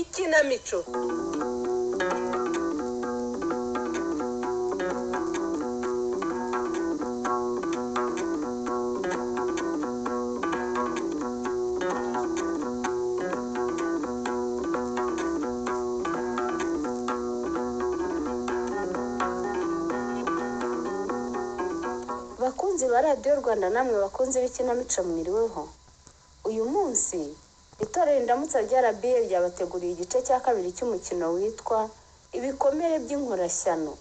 ikinamico. Bakunzi ba Radio Rwanda namwe bakunzi b'ikinamico mwiriweho. Uyu munsi itorero Indamutsa rya RBA ryabateguriye igice cya kabiri cy'umukino witwa Ibikomere by'Inkorashyano,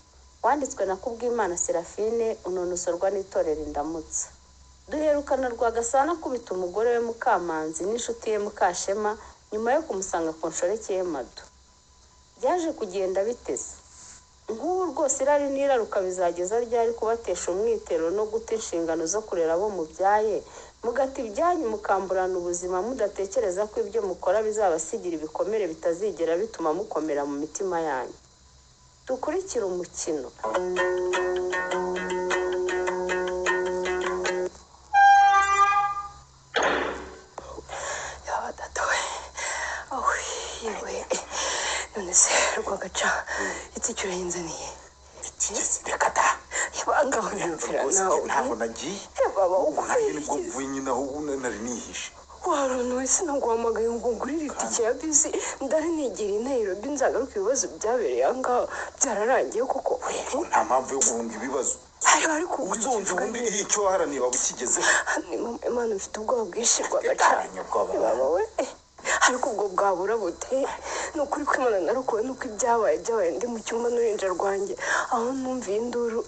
wanditswe na Kubwimana Serafine, unonosorwa n'itorero Indamutsa. Duherukana Rwagasana kubita umugore we Mukamanzi n'inshuti ye Mukashema nyuma yo kumusanga ku nshoreke ye Mado. Byaje kugenda bitese. Nk'ubu rwose irari n'iraruka bizageza ryari kubatesha umwitero no guta inshingano zo kurera abo mubyaye, mugata ibyanyu mukamburana ubuzima mudatekereza ko ibyo mukora bizabasigira ibikomere bitazigera bituma mukomera mu mitima yanyu. Dukurikire umukino. Rwagaca icyo urinzaniye reka da ibanga wumvira nawe ntabwo nagiye baba nibwo mvuye nyine aho nari nihishe waruntu wese naguhamagaye ngo ngurire itike ya bisi ndari nigira i Nairobi nzagaruka ibibazo byabereye aha ngaha byararangiye koko nta mpamvu yo guhunga ibibazo ariko uzumva ubundi icyo waharaniye waba ukigezeho Imana mfite ubwoba bwinshi Rwagaca baba we ariko ubwo bwabura bute ni ukuri kw'Imana narukuwe nuko ibyabaye ndi mu cyumba n'uruhinja rwanjye aho numviye induru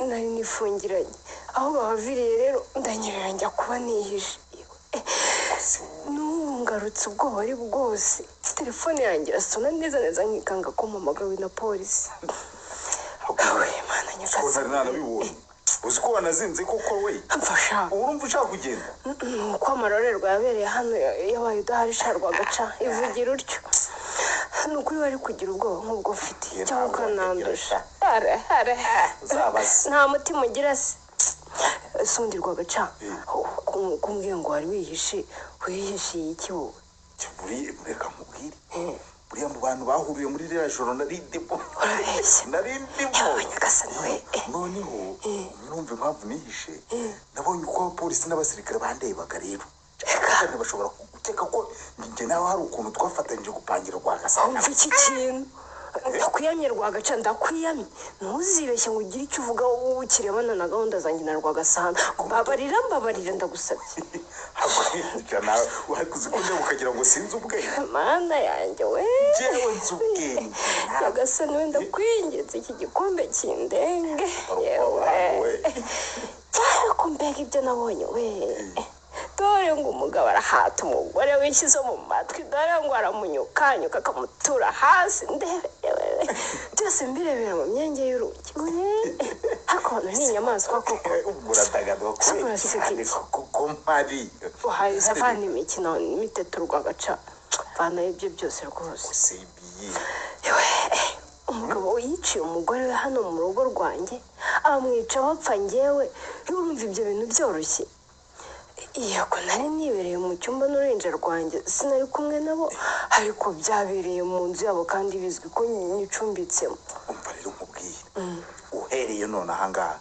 nari nifungiranye aho bahaviriye rero ndanyerera njya kuba nihishe n'ubu ngarutse ubwoba ari bwose telefone yanjye irasona neza nkikanga ko mpamagawe na polisi Imana nyagasani narabibonye uzi ko wanazinze koko we mfasha urumva ushaka kugenda uko amarorerwa yabereye hano yabaye udahari Rwagaca ivugira utyo ni ukuri wari kugira ubwoba nk'ubwo ufite cyangwa ukanandusha nta mutima ugira se undi Rwagaca kumbwiye ngo wari wihishiye iki wowe reka nkubwire buriya mu bantu bahuriye muri ririya joro nari ndimo noneho numva impamvu nihishe nabonye uko abapolisi n'abasirikare bandebaga rero kandi bashobora guteka ko njye nawe hari ukuntu twafatanyije gupangira Rwagasana umva iki kintu ndakwiyamye Rwagaca ndakwiyamye ntuzibeshye ngo ugire icyo uvuga ukirebana na gahunda zanjye na Rwagasana mbabarira ndagusabye wari kuzikunda ukagira ngo sinzi ubwenge mana yanjye we jewe nzi ubwenge Rwagasana we ndakwinginze iki gikombe kindenge yewe ariko mbega ibyo nabonye we dore ngo umugabo arahata umugore wishyize mu matwi dore ngo aramunyukanyuka akamutura hasi ndebe byose mbirebera mu myenge y'urugi ariko hano ni inyamaswa koko uradagadwa kuko mpari uhaye savana imikino n'imiteto Rwagaca vana ibyo byose rwose umugabo yiciye umugore we hano mu rugo rwanjye amwica bapfa njyewe urumva ibyo bintu byoroshye yego nari nibereye mu cyumba n'uruhinja rwanjye sinari kumwe nabo ariko byabereye mu nzu yabo kandi bizwi ko nicumbitsemo umva rero nkubwiye uhereye none aha ngaha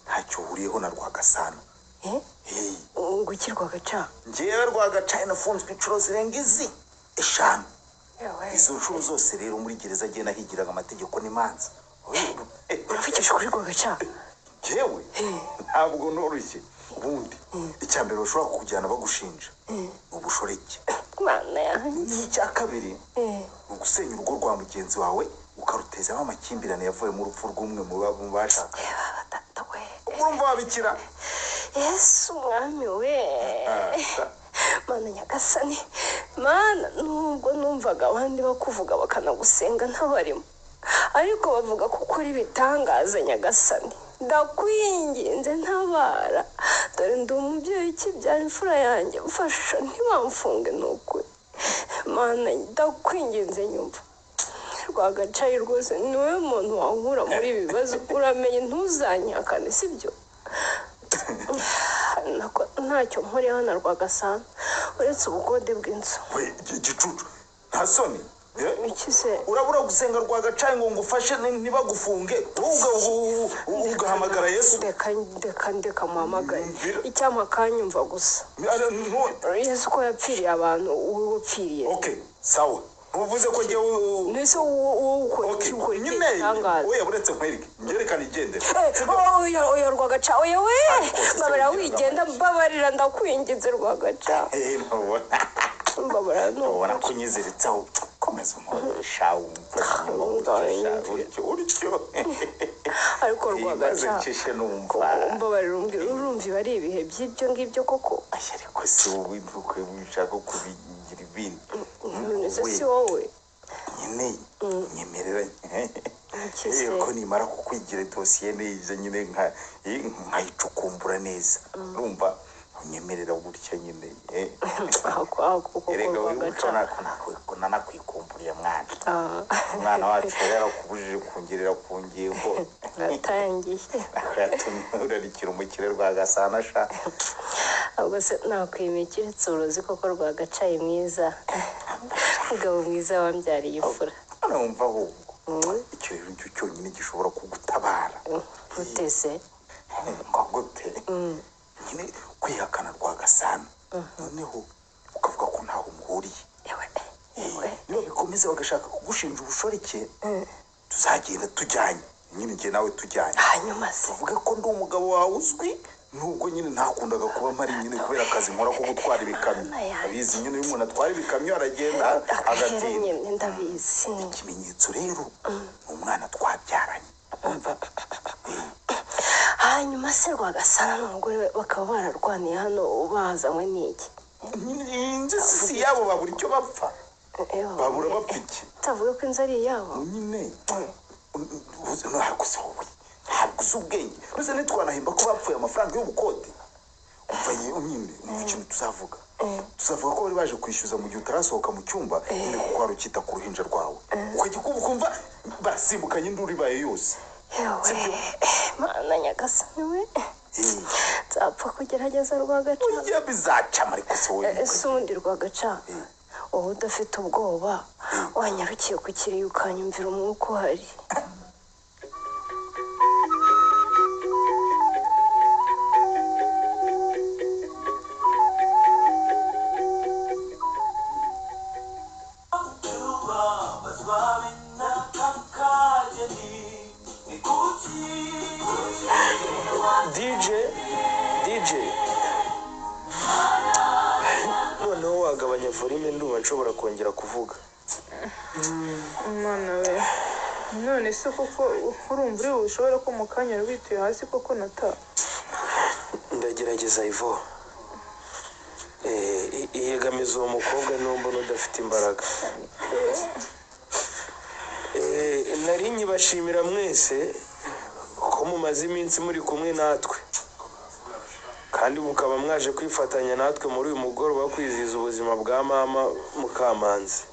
ntacyo uhuriyeho na Rwagasana ngo iki Rwagaca njyewe Rwagaca nafunzwe inshuro zirenga 5 izo nshuro zose rero muri gereza agenda higiraga amategeko n'imanza uravugisha kuri Rwagaca njyewe ntabwo noroshye ubundi icyambere bashobora kukujyana bagushinja ubushoreke Mana yanjye n'icya kabiri ugusenya urugo rwa mugenzi wawe ukarutezamo amakimbirane yavuye mu rupfu rw'umwe mu bashaka urumva wabikira Yesu mwami we Mana nyagasani Mana nubwo numvaga abandi bakuvuga bakanagusenga ntabarimo ariko bavuga ko ukora ibitangaza nyagasani ndakwinginze ntabara dore ndi umubyeyi ukibyara imfura yanjye mfasha ntibamfunge n'ukuri Mana ndakwinginze nyumva Rwagaca rwose niwe muntu wankura muri ibi bibazo uramenye ntuzanyakane sibyo ntacyo nkuriyeho na Rwagasana uretse ubukode bw'inzu we gicucu nta soni ikize urabura gusenga Rwagacaye ngo ngufashe ntibagufunge ugahamagara Yesu ndeka muhamagaye icyampa kanyumva gusa Yesu ko yapfiriye abantu wowe upfiriye okay sawa uvuze ko ngiye nese uko nyine oya buretse nkwereke ngerekana igendera oya Rwagaca oya we babara wigenda babarira ndakwingize Rwagaca babara no ubona kunyiziritsaho komeza umurisha uricyo ariko Rwagaca babarira urumva bari ibihe by'ibyo ngibyo koko ariko si wowe ntukwe wishaka kubigira ibindi nese si wowe nyine nyemerera ko nimara kukwigira dosiye neza nyine nkayicukumbura neza urumva unyemerera gutya nyine erega ko nanakwikumburiye mwana wacu rero kubujije kungerera ku ngingo natangiye urarikira umukire Rwagasana sha ahubwo se nakwimikira uruzi koko Rwagacaye mwiza umugabo mwiza wambyariye ifura urumva ahubwo icyo rero nicyo cyonyine gishobora kugutabara utese ngo gute nyine kwihakana Rwagasana noneho ukavuga ko ntaho muhuriye niba bikomeza bagashaka kugushinja ubushoreke tuzagenda tujyanye nyine njye nawe tujyanye hanyuma se tuvuge ko ndi umugabo wawe uzwi nubwo nyine ntakundaga kuba mpari nyine kubera akazi nkora ko gutwara ibikamyo abizi nyine iyo umuntu atwara ibikamyo aragenda agatinda ndabizi ikimenyetso rero ni umwana twabyaranye hanyuma se Rwagasana n'umugore we bakaba bararwaniye hano bazanywe n'iki si yabo babura icyo bapfa babura bapfa iki utavuga ko inzu ari iyabo nyine ntabwo uzi wowe ntabwo uzi ubwenge mbese ntitwanahimba ko bapfuye amafaranga y'ubukode umva nyine umva ikintu tuzavuga ko bari baje kwishyuza mu gihe utarasohoka mu cyumba nyine kuko wari ukita ku ruhinja rwawe ukajya ukumva basimbukanye induru ibaye yose mana nyagasani we nzapfa kugerageza Rwagaca ujya bizacama ariko se wowe ese ubundi Rwagaca wowe udafite ubwoba wanyarukiye ku kiriyo ukanyumvira umwuka uhari DJ noneho wagabanya volume ndumva nshobora kongera kuvuga umwana we none se koko urumva uri bushobora ko mu kanya wituye hasi koko nata ndagerageza Ivo iyegamiza uwo mukobwa n'umbona udafite imbaraga nari nyibashimira mwese ko mumaze iminsi muri kumwe natwe kandi mukaba mwaje kwifatanya natwe muri uyu mugoroba wo kwizihiza ubuzima bwa mama Mukamanzi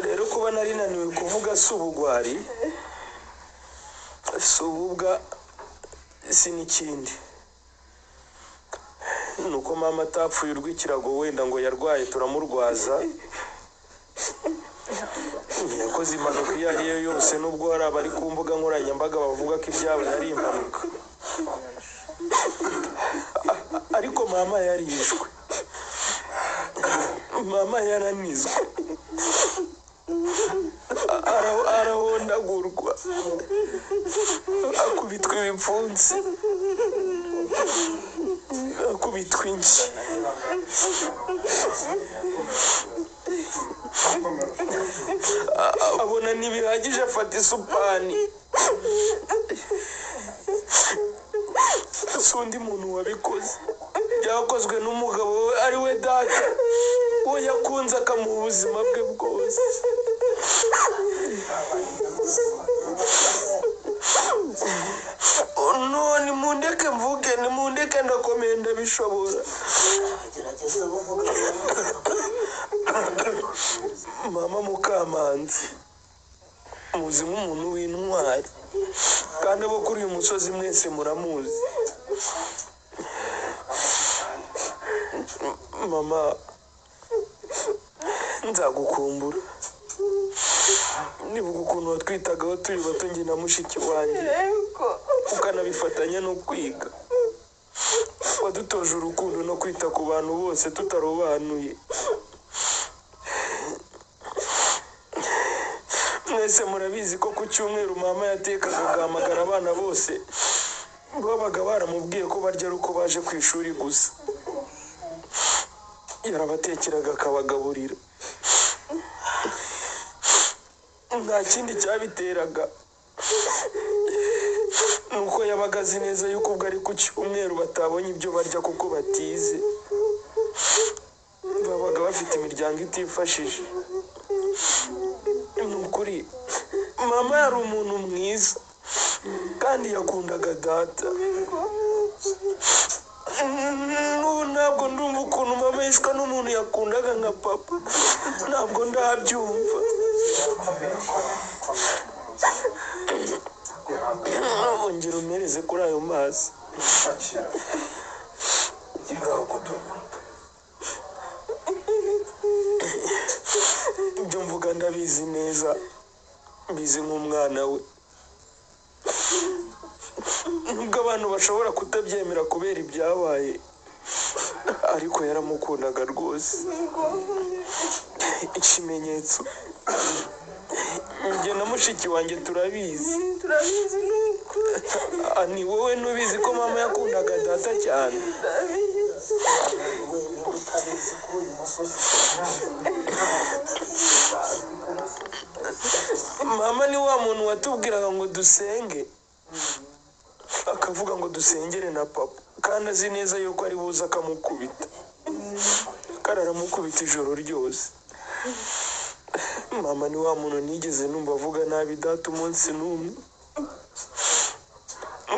rero kuba nari naniwe kuvuga si ubugwari si ububwa si n'ikindi nuko mama atapfuye urw'ikirago wenda ngo yarwaye turamurwaza yakoze impanuka iyo ari yo yose nubwo hari abari ku mbuga nkoranyambaga bavuga ko ibyabaye ari impanuka ariko mama yarishwe mama yaranizwe arahondagurwa akubitwa ibipfunsi akubitwa inshyi abona ntibihagije afata isupani si undi muntu wabikoze byakozwe n'umugabo we ari we data uwo yakunze akamuha ubuzima bwe bwose none mundeke mvuge nimundeke ndakomeye ndabishobora mama Mukamanzi muzi nk'umuntu w'intwari kandi abo kuri uyu musozi mwese muramuzi. Mama, nzagukumbura. Nibuka ukuntu watwitagaho turi bato njye na mushiki wanjye, ukanabifatanya no kwiga. Wadutoje urukundo no kwita ku bantu bose tutarobanuye. Mwese murabizi ko ku cyumweru mama yatekaga agahamagara abana bose, babaga baramubwiye ko barya ari uko baje ku ishuri gusa. Yarabatekeraga akabagaburira. Nta kindi cyabiteraga, nuko yabaga azi neza yuko ubwo ari ku cyumweru batabonye ibyo barya kuko batize, babaga bafite imiryango itifashije. Ni ukuri mama yari umuntu mwiza kandi yakundaga data. N'ubu ntabwo ndumva ukuntu mama yishwe n'umuntu yakundaga nka papa, ntabwo ndabyumva. Ongera umereze kuri ayo mazi. Ibyo mvuga ndabizi neza, mbizi nk'umwana we. Nubwo abantu bashobora kutabyemera kubera ibyabaye, ariko yaramukundaga rwose. Ikimenyetso, njye na mushiki wanjye turabizi. Ni wowe ntubizi ko mama yakundaga data cyane. Mama ni wa muntu watubwiraga ngo dusenge, akavuga ngo dusengere na papa, kandi azi neza yuko ari buze akamukubita. Kandi aramukubita ijoro ryose. Mama ni wa muntu nigeze numva avuga nabi data umunsi n'umwe.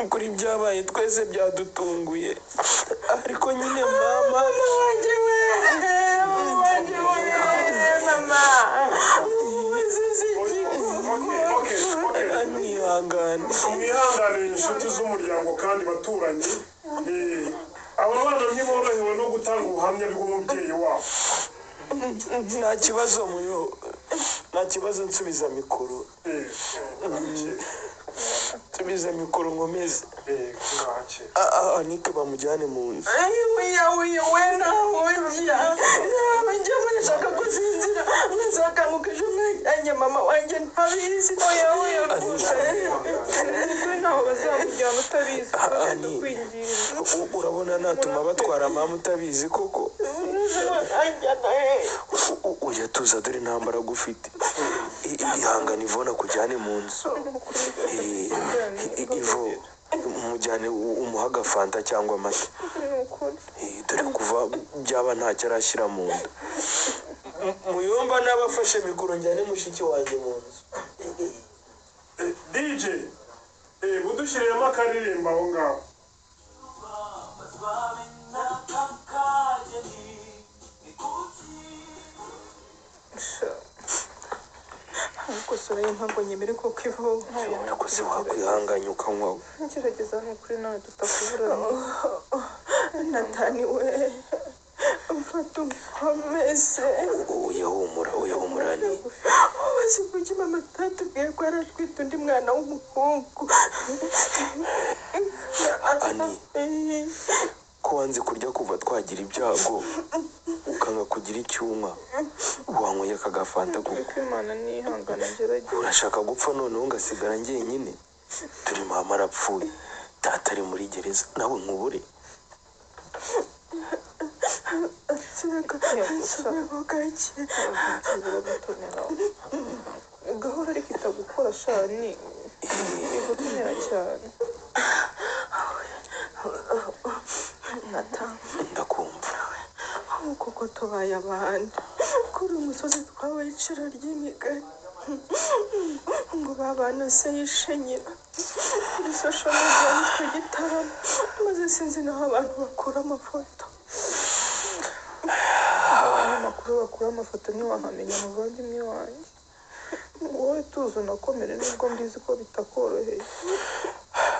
Ukuri ibyabaye twese byadutunguye, ariko nyine mama wanjye we, mama mwihangane. Mwihangane inshuti z'umuryango kandi baturanyi. Aba bana ntiborohewe no gutanga ubuhamya bw'umubyeyi wabo. Nta kibazo muyo, nta kibazo, nsubiza mikoro. Nsubiza mikoro nkomeze. Anike bamujyane mu nzu. we nawe njya nshaka gusinzira, nzakanguka ejo mwajyanye mama wanjye ntabizi. Ntaho bazamujyana utabizi. Urabona natuma batwara mama utabizi koko. Ujya tuza dore intambara gufite. Ihangane Ivona kujyane mu nzu. Ivo umujyane umuha agafanta cyangwa amata. Dore kuva byaba ntacyo arashyira mu nda. Muyomba n'abafashe mikoro njyane mushiki wanjye mu nzu. DJ, budushyiriyemo akaririmba aho ngaho. Ariko sura impamvu nyemere ko Ivo. Ariko se wakwihanganya ukanywaho. Ngerageza n'ukuri nawe tutakuburana. Natani we, mfata umkomeze. Uyahumura ni. Uzi kuki mama atatubwiye ko aratwite undi mwana w'umuhungu. Ani, ko wanze kurya kuva twagira ibyago, ukanga kugira icyuma, wanyweye akagafanta kuko. Imana nihangana ngerageza. Urashaka gupfa noneho ngasigara njyenyine? Turi mama arapfuye, data ari muri gereza, nawe nkubure. Gahora ariko itagukora shani. Igutumira cyane. Ndakumva. Kuko tubaye abandi kuri umusozi twabaye iciro ry'imigani ngo babana se yishenyera kuri social media nitwe Gitarama, maze sinzi naho abantu bakura amafoto. Abanyamakuru bakura amafoto ntiwahamenya umuvandimwe wanjye. wowe tuzi unakomere nubwo mbizi ko bitakoroheye.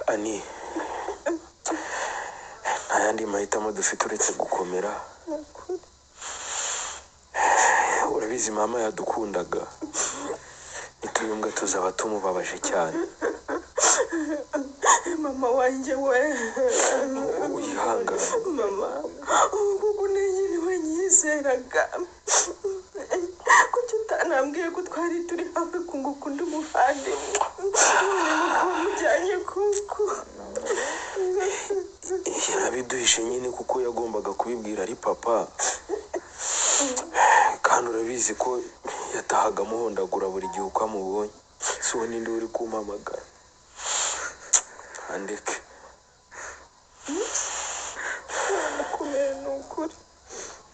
Ani, nta yandi mahitamo dufite uretse gukomera. Urabizi mama yadukundaga, nituyumva tuzaba tumubabaje cyane. Mama wanjye we, Uyihangane. mama ubu niwe nyizeraga, kuki utanambwiye ko twari turi hafi kunguka undi muvandimwe, none mukaba mujyanye kuko yarabiduhishe nyine kuko yagombaga kubibwira ari papa, kandi urabizi ko yatahaga amuhondagura buri gihe uko amubonye. Si uwo ninde uri kumpamagara? Andeke. Nakomere ni ukuri,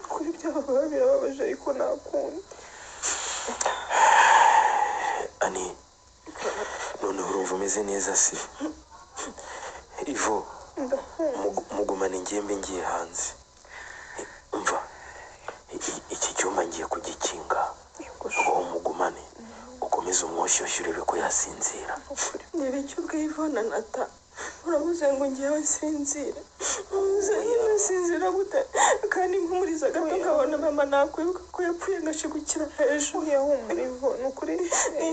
kuri byaba birababaje ariko nakunda. Ani, noneho urumva umeze neza se? Ivo, mugumane ngembe ngiye hanze. Umva, iki cyuma ngiye kugikinga, uwo mugumane ukomeze umwoshyushyu urebe ko yasinzira. niba icyo ubwivana nata urabuze ngo ngewe sinzire, sinzira gute kandi mpumuriza gato nkabona mama nakwibuka ko yapfuye ngashigukira hejuru. Yahumura Ivo, ni ukuri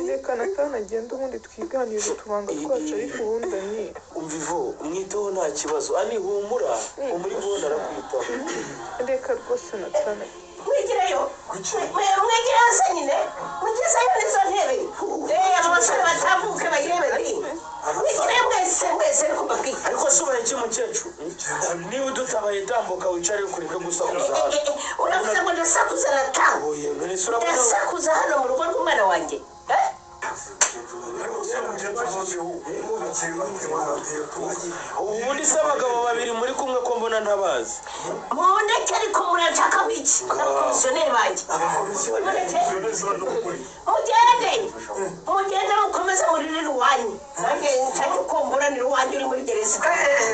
reka Natana agenda ubundi twiganirire utubanga twacu, ariko ubundi ni Umva Ivo, umwiteho nta kibazo. Ani humura, umuri bona arakwitaho. reka rwose Natana. Mwigireyo mwigireyo se nyine mugezeyo nizo ntebe abasore batambuke bayirebere, mwigireyo mwese niko mbabwiye. Ariko subaye iki mukecuru? Niba udutabaye tambuka wicare kureka gusakuza hano. Uravuze ngo ndasakuza Nata? Oye, none se urabona ndasakuza hano mu rugo rw'umwana wanjye? ubundi se abagabo babiri muri kumwe ko mbona ntabazi? Mundeke ariko murashaka wiki abakomisiyoneri banjye, mugende mukomeze muririre iwanyu, nanjye nshake ukomboranira iwanyu uri muri gereza.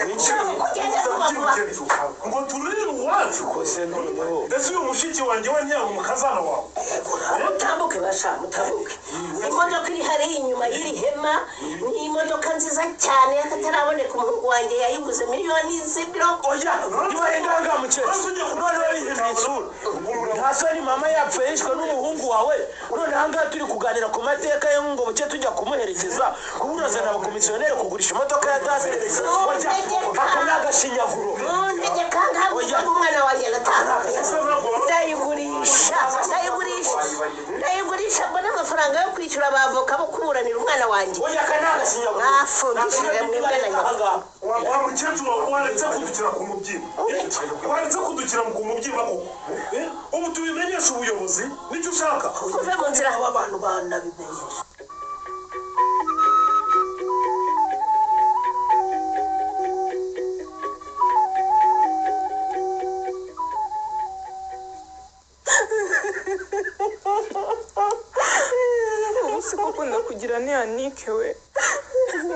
Mugende vuba vuba. ngo turire iwacu Kose noneho ese uyu mushiki wanjye we ntiyaba umukazana wawe? Mutambuke basha, mutambuke. Imodoka iri hariya inyuma y'iri hema ni imodoka nziza cyane y'akataraboneka. Umuhungu wanjye yayiguze miliyoni z'imirongo. oya, nibarengaga mukecuru. None warihindura isura. Nta soni mama yapfuye yishwe n'umuhungu wawe. None ahangaha turi kuganira ku mateka ye ngo buke tujya kumuherekeza. Kuburazana abakomisiyoneri kugurisha imodoka ya dase. Oya, ako ni agashinyaguro. Ntegeka nkabuze umwana wanjye Natana. Ndayigurisha mbona amafaranga yo kwishyura abavoka bo kuburanira umwana wanjye. Oya, aka ni agashinyaguro. Mwafungishije mwebwe na nyoko. wa mukecuru waretse kudukira ku mubyimba, waretse kudukira ku mubyimba koko. Ubu tubimenyesha ubuyobozi nicyo ushaka. Kuve mu nzira. aba bantu banabimenyesha. umunsi koko ndakugira ni Anike we,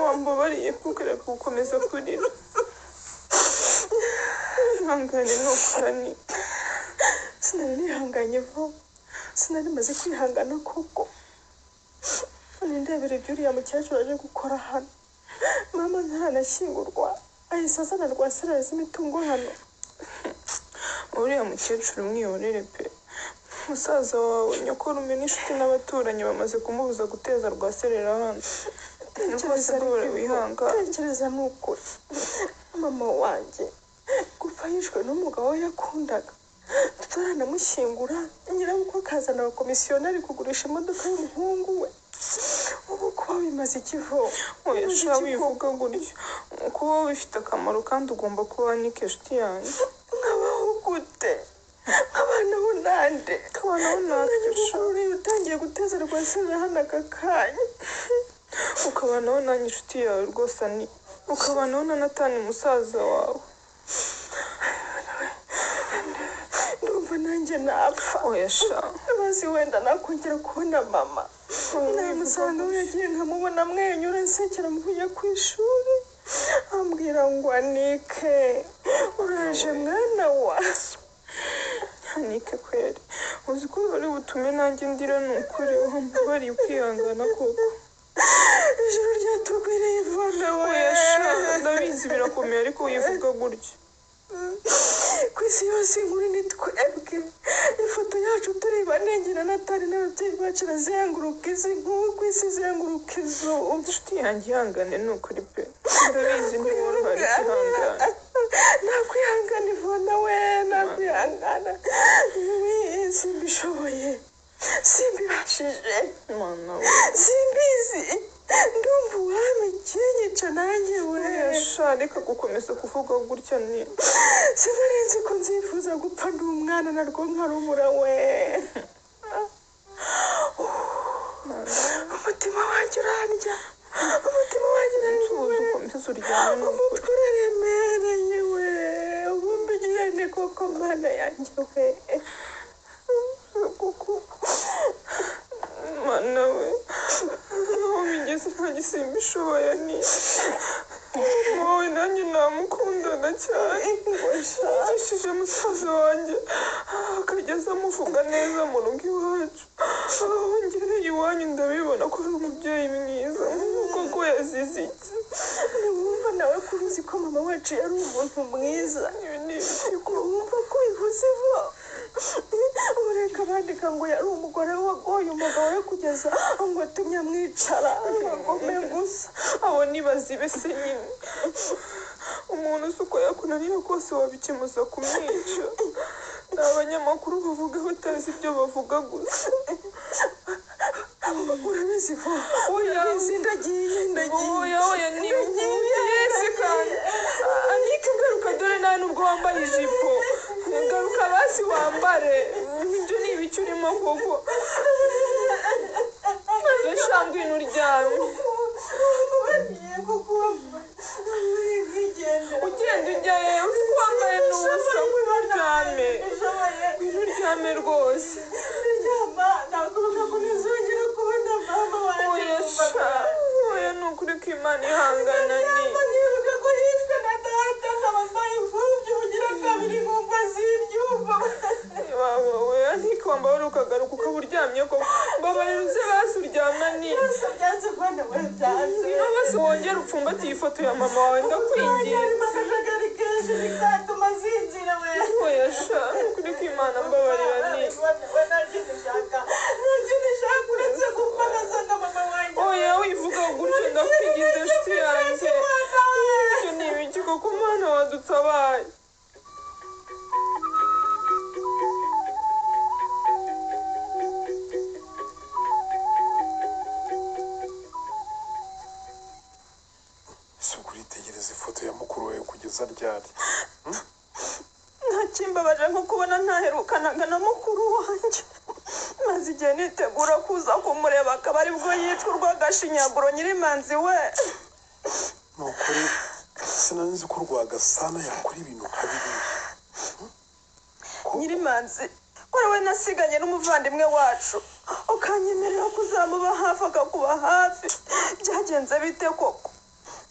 wambabariye kuko reka gukomeza kurira. Ihangane ni ukuri Anike. Sinari nihanganye vuba, sinari maze kwihangana koko. Nindebere ibyo uriya mukecuru aje gukora hano. Mama ntaranashyingurwa ahise azana rwasirara z'imitungo hano. Uriya mukecuru mwihorere pe. Musaza wawe nyokorume n'inshuti n'abaturanyi bamaze kumubuza guteza rwaserera hano. Rwose rwose wihanga. Tekereza ni ukuri, mama wanjye gupfa yishwe n'umugabo we yakundaga, tutaranamushyingura nyirabukwe akazana abakomisiyoneri kugurisha imodoka y'umuhungu we. Ubu kuba bimaze ikivo. Oya sha wivuga gutyo, kuba bifite akamaro kandi ugomba kuba Anike inshuti yanjye. Nkabaho gute? Abanaho nande? Kabanaho natwe sha. Uriya utangiye guteza rwaserera hano aka kanya. Ukabanaho nanjye inshuti yawe rwose ni ukabanaho na Natani musaza wawe. Ndumva nanjye napfa. Oya sha. Bazi wenda nakongera kubona mama. Namusanga we yagiye nkamubona amwenyura nsekera mvuye ku ishuri. Ambwira ngo Anike uraje mwana wa. Anike kweri, uzi ko bari butume nanjye ndira ni ukuri wambabariye ukihangana koko ijoro ryatugwiriye ivana we oya sha ndabizi birakomeye ariko wivuga gutya ku isi yose inkuru ni twebwe ifoto yacu turi bane na Natali n'ababyeyi bacu irazenguruka isi nk'uko isi izenguruka izuba inshuti yanjye ihangane ni ukuri pe ndabizi ntiworoha ariko ihangane nakwihangana ivana we nakwihangana simbishoboye simbibashije mana we simbizi ndumva uwami kinyica nanjye we sha reka gukomeza kuvuga gutya ni sinarinzi ko nzifuza gupfa ndi umwana narwo nkarumura we umutima wanjye urandya umutima wanjye tuzi ukomeza uryame ni ukuri umutwe uraremereye we ubumva igihene koko mana yanjye we mana we aho bigeze nta gisimba ishoboye ni wowe nanjye namukundaga cyane yigishije musaza wanjye akageza amuvuga neza mu rugo iwacu aho ngereye iwanyu ndabibona ko ari umubyeyi mwiza koko yazize iki wumva nawe ko uzi ko mama wacu yari umuntu mwiza ibi ni ibiki wumva ko bivuze vuba ureka bandika ngo yari umugore wagoye umugabo we kugeza ngo atumye amwicara agome gusa abo nibazibe se nyine umuntu uzi uko yakunanira kose wabikemuza kumwica ni abanyamakuru bavuga batazi ibyo bavuga gusa urabizi vuba urabizi ndagiye oya ni yesi kandi ariko garuka dore nta nubwo wambaye ijipo garuka basi wambare ibyo ni ibiki urimo koko shambwe n'uryame ugenda ujya yewe uko wambaye n'ubusa uryame uryame rwose oya sha oya ni ukuri ko imana ihangana ni wowe ariko wambabara ukagaruka ukaba uryamye koko mbabarira uze basi uryama ni niba basi wongera upfumbatiye ifoto ya mama wawe ndakwinginze oya sha ni ukuri ko imana mbabarira ni oya wivuga gutyo ndakwinginze nshuti yanjye ibyo ni ibiki koko mana wadutabaye si ukuritegereza ifoto ya mukuru wawe kugeza ryari ntakimbabaje nko kubona ntaherukanaga na mukuru wanjye maze igihe nitegura kuza kumureba akaba aribwo yicwa urw'agashinyaguro nyirimanzi we ni ukuri sinanzi ko Rwagasana yakora ibintu nka biriya nyirimanzi ko we nasiganye n'umuvandimwe wacu ukanyemerera kuzamuba hafi akakuba hafi byagenze bite koko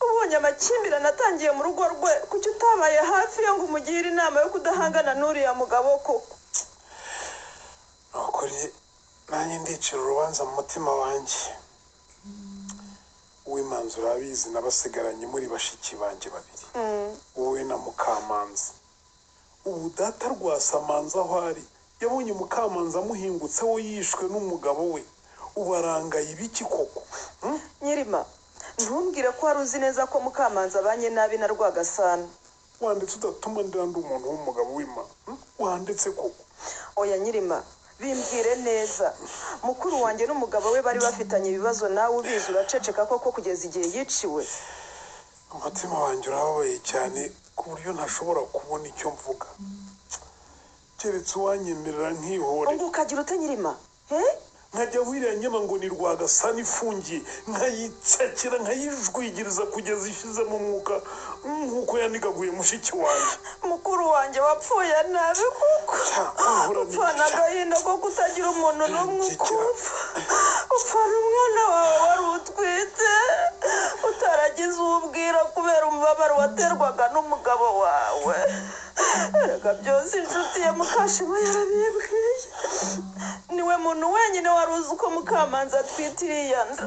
ubonye amakimbirane atangiye mu rugo rwe kuki utabaye hafi yo ngo umugire inama yo kudahangana n'uriya mugabo koko ni ukuri nanjye ndicira urubanza mu mutima wanjye uw'imanzi urabizi n'abasigaranye muri bashiki banjye babiri wowe na Mukamanzi ubu data Rwasamanzi aho ari yabonye Mukamanzi amuhingutse we yishwe n'umugabo we ubarangaye ibiki koko nyirima ntumbwire ko wari uzi neza ko Mukamanzi abanye nabi na Rwagasana wanditse udatuma ndira ndi umuntu w'umugabo w'ima wanditse koko oya nyirima bimbwire neza mukuru wanjye n'umugabo we bari bafitanye ibibazo nawe ubizi uraceceka koko kugeza igihe yiciwe umutima wanjye urababaye cyane ku buryo ntashobora kubona icyo mvuga keretse uwanyemerera nkihore ngo ukagira ute nyirima nkajya wiriya nyama ngo ni Rwagasana ifungiye nkayitsakira nkayijwigiriza kugeza ishizemo umwuka nk'uko yanigaguye mushiki wanjye mukuru wanjye wapfuye nabi kuko upfana agahinda ko kutagira umuntu n'umwe ukumva upfana umwana wawe wari utwite utaragize uwubwira kubera umubabaro waterwaga n'umugabo wawe reka byose inshuti ya Mukashema yarabibwiye niwe muntu wenyine wari uzi uko mukamanzi atwite iriya nda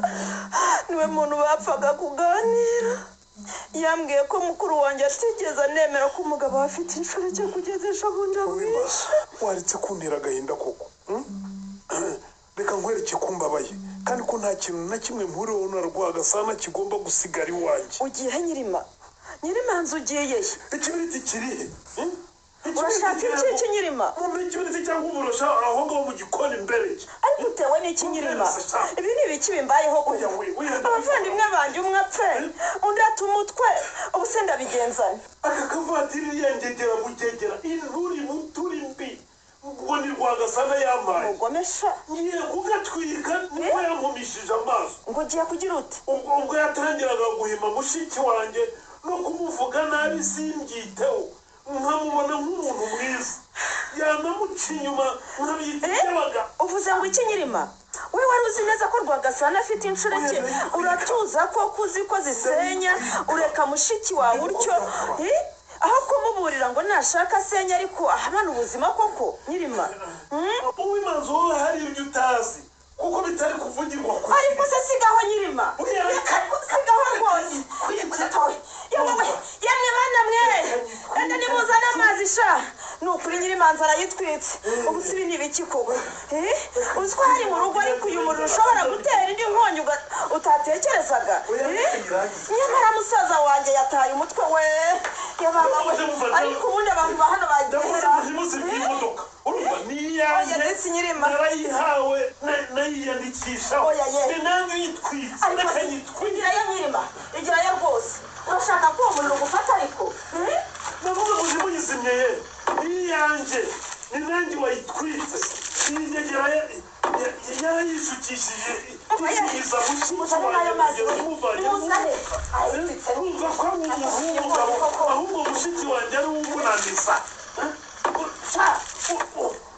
niwe muntu bapfaga kuganira yambwiye ko mukuru wanjye atigeze anemera ko umugabo we afite inshoreke kugeza ejo bundi amwishe. waretse kuntera agahinda koko reka nkwereke ko mbabaye kandi ko nta kintu na kimwe mpuriweho na Rwagasana kigomba gusigara iwanjye. ugiye he nyirimanzi ugiye he? ikibiriti kirihe urashaka iki nyirima? mu ikibiriti cyangwa uburosha aho ngaho mu gikoni imbere ariko utewe n'iki nyirima? ibi ni ibiki bimbayeho kuko abavandimwe banjye umwe apfe undi ata umutwe ubu se ndabigenzane. aka kavatiri yengegera bugegera inturi muturi mbi ubwo ni Rwagasana yamaye ugomesha ngiye kugatwika niko yampumishije amaso. ngo ugiye kugira ute? ubwo yatangiraga guhima mushiki wanjye no kumuvuga nabi simbyiteho nkamubona nk'umuntu mwiza yanamuca inyuma nkabiyityabaga. uvuze ngo iki nyirima? we wari uzi neza ko Rwagasana afite inshoreke uratuza ko kuzi ko zisenya ureka mushiki wawe utyo aho kumuburira ngo nashaka asenya ariko ahabana ubuzima koko nyirima. uwimanzu wowe hari ibyo utazi kuko bitari kuvugirwa kure. ariko se sigaho nyirima sigaho rwose yamwe bana mwe enda nimuzane amazi sha ni ukuri nyirimanzi arayitwitse ubu si ibi ni ibiki koko uzi ko hari mu rugo ariko uyu muriro ushobora gutera indi nkonyi utatekerezaga nyamara musaza wanjye yataye umutwe we yababawe ariko ubundi abantu ba hano bagera ndetse nyirima narayihawe nayiyandikishaho ni nange yitwitse igirayo nyirima igirayo rwose urashaka ko uwo muriro ugufata ariko navuga ngo ntimuyizimye ye niyanjye ni nange wayitwitse iyigegera yarayisukishije iyiza mushiki wanjye umuvanye numva ko ari umuhungu ahubwo mushiki wanjye ari uwumunaniza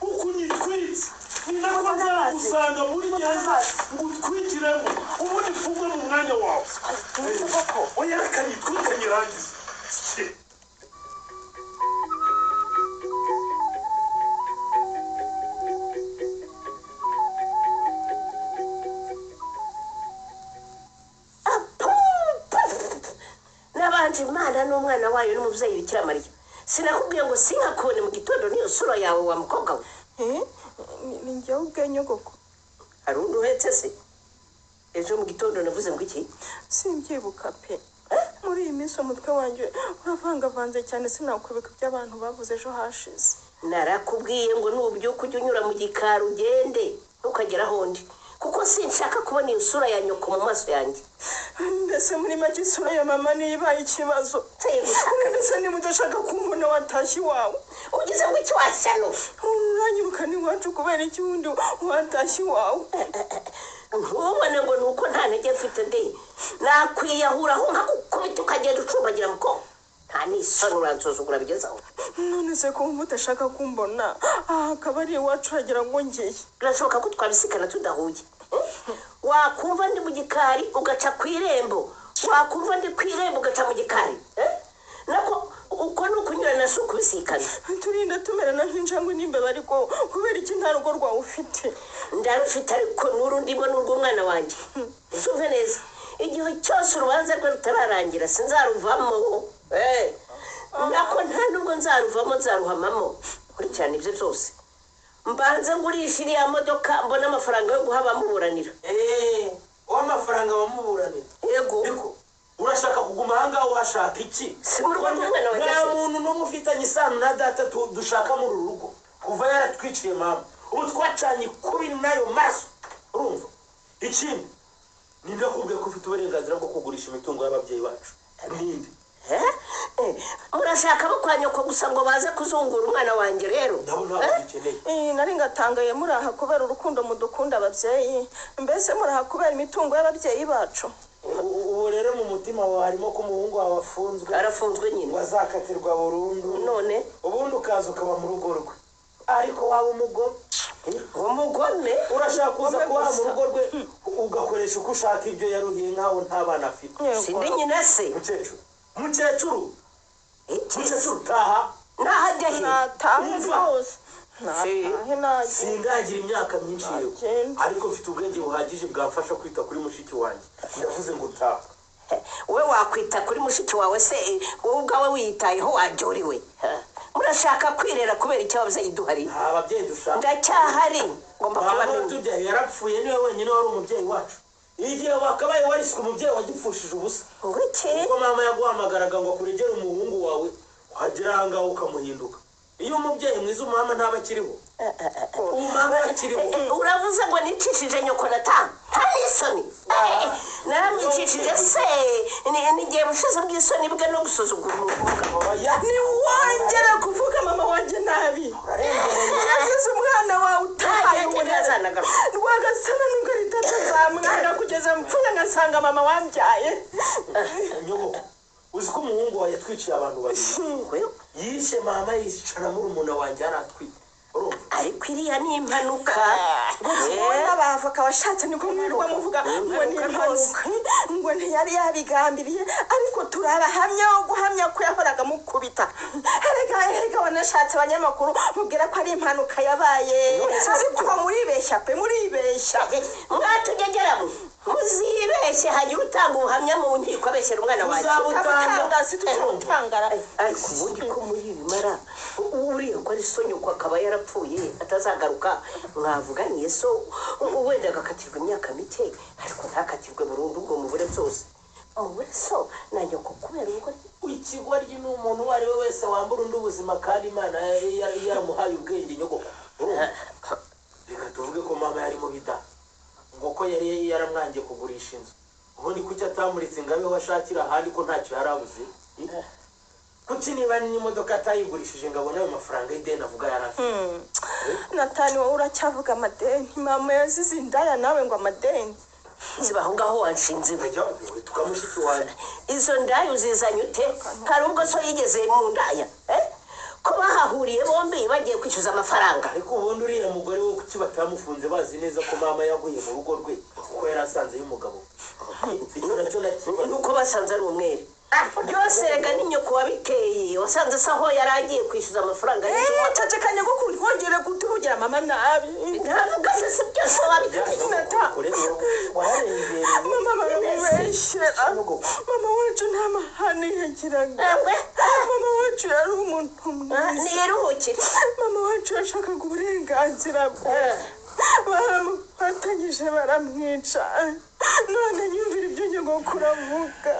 ukunyitwitse ni nako nzagusanga muri nyanza ngutwikiremo ubundi mfungwe mu mwanya wawe. oya reka nitwike nyirangize. nabanje Imana n'umwana wayo n'umubyeyi Bikira Mariya sinakubwiye ngo sinkakubone mu gitondo niyo sura yawe wa mukobwa we. ni njyewe ubwenye koko. hari undi uhetse se? ejo mu gitondo navuze ngo iki? simbyibuka pe muri iyi minsi umutwe wanjye uravangavanze cyane sinakwibuka ibyo abantu bavuze ejo hashize. narakubwiye ngo nubyuka ujye unyura mu gikari ugende ntukagera aho ndi kuko sinshaka kubona iyo sura ya nyoko mu maso yanjye. mbese muri make isura ya mama niyo ibaye ikibazo. mbese niba udashaka kumbona watashye iwawe ugize ngo iki washyano uranyiruka n'iwacu kubera iki wundi watashye iwawe. ntubone ngo ni uko nta ntege mfite de nakwiyahuraho nkagukubita ukagenda ucumbagira muko nta n'isoni uransuzugura bigezaho. none se ko wumva udashaka kumbona akaba ari iwacu uragira ngo ngeye. birashoboka ko twabisikana tudahuye. wakumva ndi mu gikari ugaca ku irembo wakumva ndi ku irembo ugaca mu gikari nako uko ni ukunyurana si ukubisikana. turinda tumerana nk'injangwe n'imbeba ariko kubera iki nta rugo rwawe ufite? ndarufite ariko n'urundimo n'urw'umwana wanjye. usuve neza igihe cyose urubanza rwe rutararangira sinzaruvamo nako nta nubwo nzaruvamo nzaruhamamo. kurikirana ibyo byose mbanze ngurisha iriya modoka mbona amafaranga yo guha abamuburanira. w'amafaranga bamuburanira yego urashaka kuguma ahangaha uhashaka iki? si mu rugo rw'umwana wanjye. nta muntu n'umwe ufitanye isano na data dushaka muri uru rugo kuva yaratwiciye mama ubu twacanye kubi nayo maso urumva. ikindi ninde akubwiye ko ufite uburenganzira bwo kugurisha imitungo y'ababyeyi bacu? ninde? murashaka bo kwa nyoko gusa ngo baze kuzungura umwana wanjye rero? nabo ntabwo bikeneye. nari ngatangaye muraha kubera urukundo mudukunda ababyeyi mbese muraha kubera imitungo y'ababyeyi bacu. ubu rero mu mutima wawe harimo ko umuhungu wawe afunzwe. arafunzwe nyine wazakatirwa burundu none ubundi ukaza ukaba mu rugo rwe ariko waba umugome. umugome urashaka kuza kuba mu rugo rwe ugakoresha uko ushaka ibyo yaruhiye nk'aho nta bana afite. sindi nyina se. mukecuru taha ntahajya he nataha rwose sindagira imyaka myinshi yewe ariko mfite ubwenge buhagije bwamfasha kwita kuri mushiki wanjye ndavuze ngo taha we wakwita kuri mushiki wawe se wowe ubwawe wiyitayeho wajyoriwe murashaka kwirera kubera icyo ababyeyi duhari ababyeyi dushaka ndacyahari ngomba kuba tujya yarapfuye niwe wenyine wari umubyeyi wacu igihe wakabaye wariswe umubyeyi wagipfushije ubusa kuko mama yaguhamagaraga ngo akuregere umuhungu wawe wagera aha ngaho ukamuhinduka iyo umubyeyi mwiza umama ntaba akiriho umama akiriho uravuze ngo nicishije nyoko nata nta n'isoni naramwicishije se n'igihe bushize bw'isoni bwe no gusuzugura umugabo niwongera kuvuga mama wanjye nabi azize umwana wawe utahaye rwagasana nubwo ritatu zamwana kugeza mpfuye ngasanga mama wambyaye uzi ko umuhungu wawe yatwiciye abantu babiri yishe mama yicara murumuna wanjye yaratwite ariko iriya ni impanuka n'abavoka washatse niko mwirirwa muvuga ngo ni impanuka ngo ntiyari yabigambiriye ariko turabahamya wo guhamya ko yahoraga mukubita erega wanashatse abanyamakuru mubwira ko ari impanuka yabaye ariko muribeshya pe muribeshya mwatugegeramo muzibeshye hanyuma utanga ubuhamya mu nkiko abeshyera umwana wanjye ariko ubundi ko muri bimara uriya ko ari so nyoko akaba yarapfuye atazagaruka mwavuganiye so wenda agakatirwa imyaka mike ariko ntakatirwe burundu ubwo mubure byose mubure so na nyoko kubera ubwo ikigoryi ni umuntu uwo ari we wese wambura undi ubuzima kandi imana yaramuhaye ubwenge nyogoko reka tuvuge ko mama yari mu bida ngo ko yari yaramwangiye kugurisha inzu ubundi kuki atamuritse ngo abeho ashakira ahandi ko ntacyo yari abuze kuki niba n'imodoka atayigurishije ngo abone ayo mafaranga y'ideni avuga yari afite natani wowe uracyavuga amadeni mama yazize indaya nawe ngo amadeni zibaho ngaho wanshinze iwe tukamushiki wanjye izo ndaya uzizanye ute hari ubwo so yigeze mu ndaya ko bahahuriye bombi bagiye kwishyuza amafaranga ariko ubundi uriya mugore we kuki batamufunze bazi neza ko mama yaguye mu rugo rwe kuko yari asanzeyo umugabo nuko basanze ari umwere byose rega ni nyoko wabiteye wasanze se aho yari agiye kwishyuza amafaranga cacekanye ko wongere guturugira mama nabi ntavuga se si byose wabiteye mama baramubeshyera mama wacu nta mahane yagiraga mama wacu yari umuntu mwiza niyeruhukire mama wacu yashakaga uburenganzira bwe baramufatanyije baramwica none nyumvira ibyo nyogokuru avuga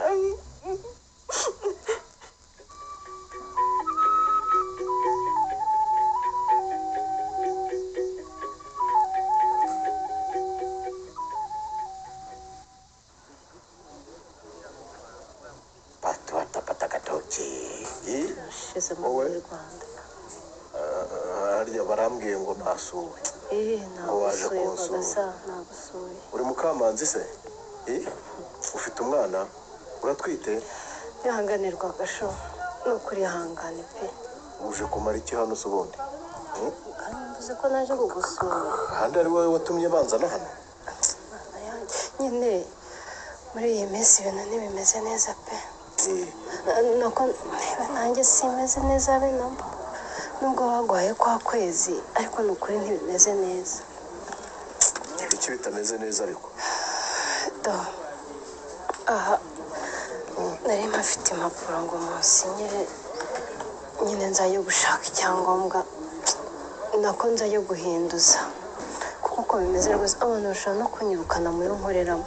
harya barambwiye ngo ntasuwe ngo waje kunsura uri mukamanzi se ufite umwana uratwite yihanganirwa agasho ni ukuri ihangane pe uje kumara iki hano se ubundi kandi mvuze ko naje kugusura kandi ari wowe watumye banzana hano nyine muri iyi minsi ibintu ntibimeze neza pe nuko nanjye simeze neza be namba nubwo bagwaye kwa kwezi ariko ni ukuri ntibimeze neza ibiki bitameze neza ariko aha nari mpafite impapuro ngo musinyire nyine nzajya gushaka icyangombwa nako nzajya guhinduza kuko uko bimeze rwose abantu bashobora no kunyirukana muri nkoreramo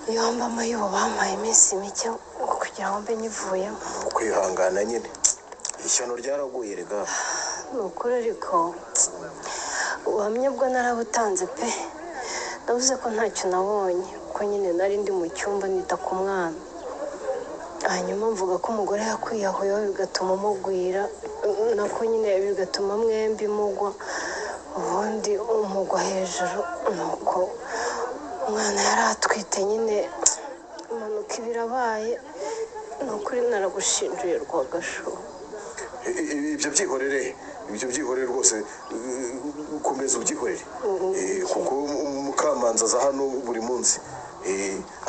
iyo mbamo yo bampaye iminsi mike kugira ngo mbe nyivuyemo kwihangana nyine ishyano ryaraguye rega ni ukuri ariko ubuhamya bwo narabutanze pe navuze ko ntacyo nabonye ko nyine nari ndi mu cyumba nita ku mwana hanyuma mvuga ko umugore yakwiyahuyeho bigatuma umugwira nako nyine bigatuma mwembi mugwa ubundi umugwa hejuru nuko umwana yari atwite nyine impanuka ibirabaye ni ukuri naragushinjuye rwagasho ibyo byihorere rwose ukomeza ubyihorere kuko mukamanza aza hano buri munsi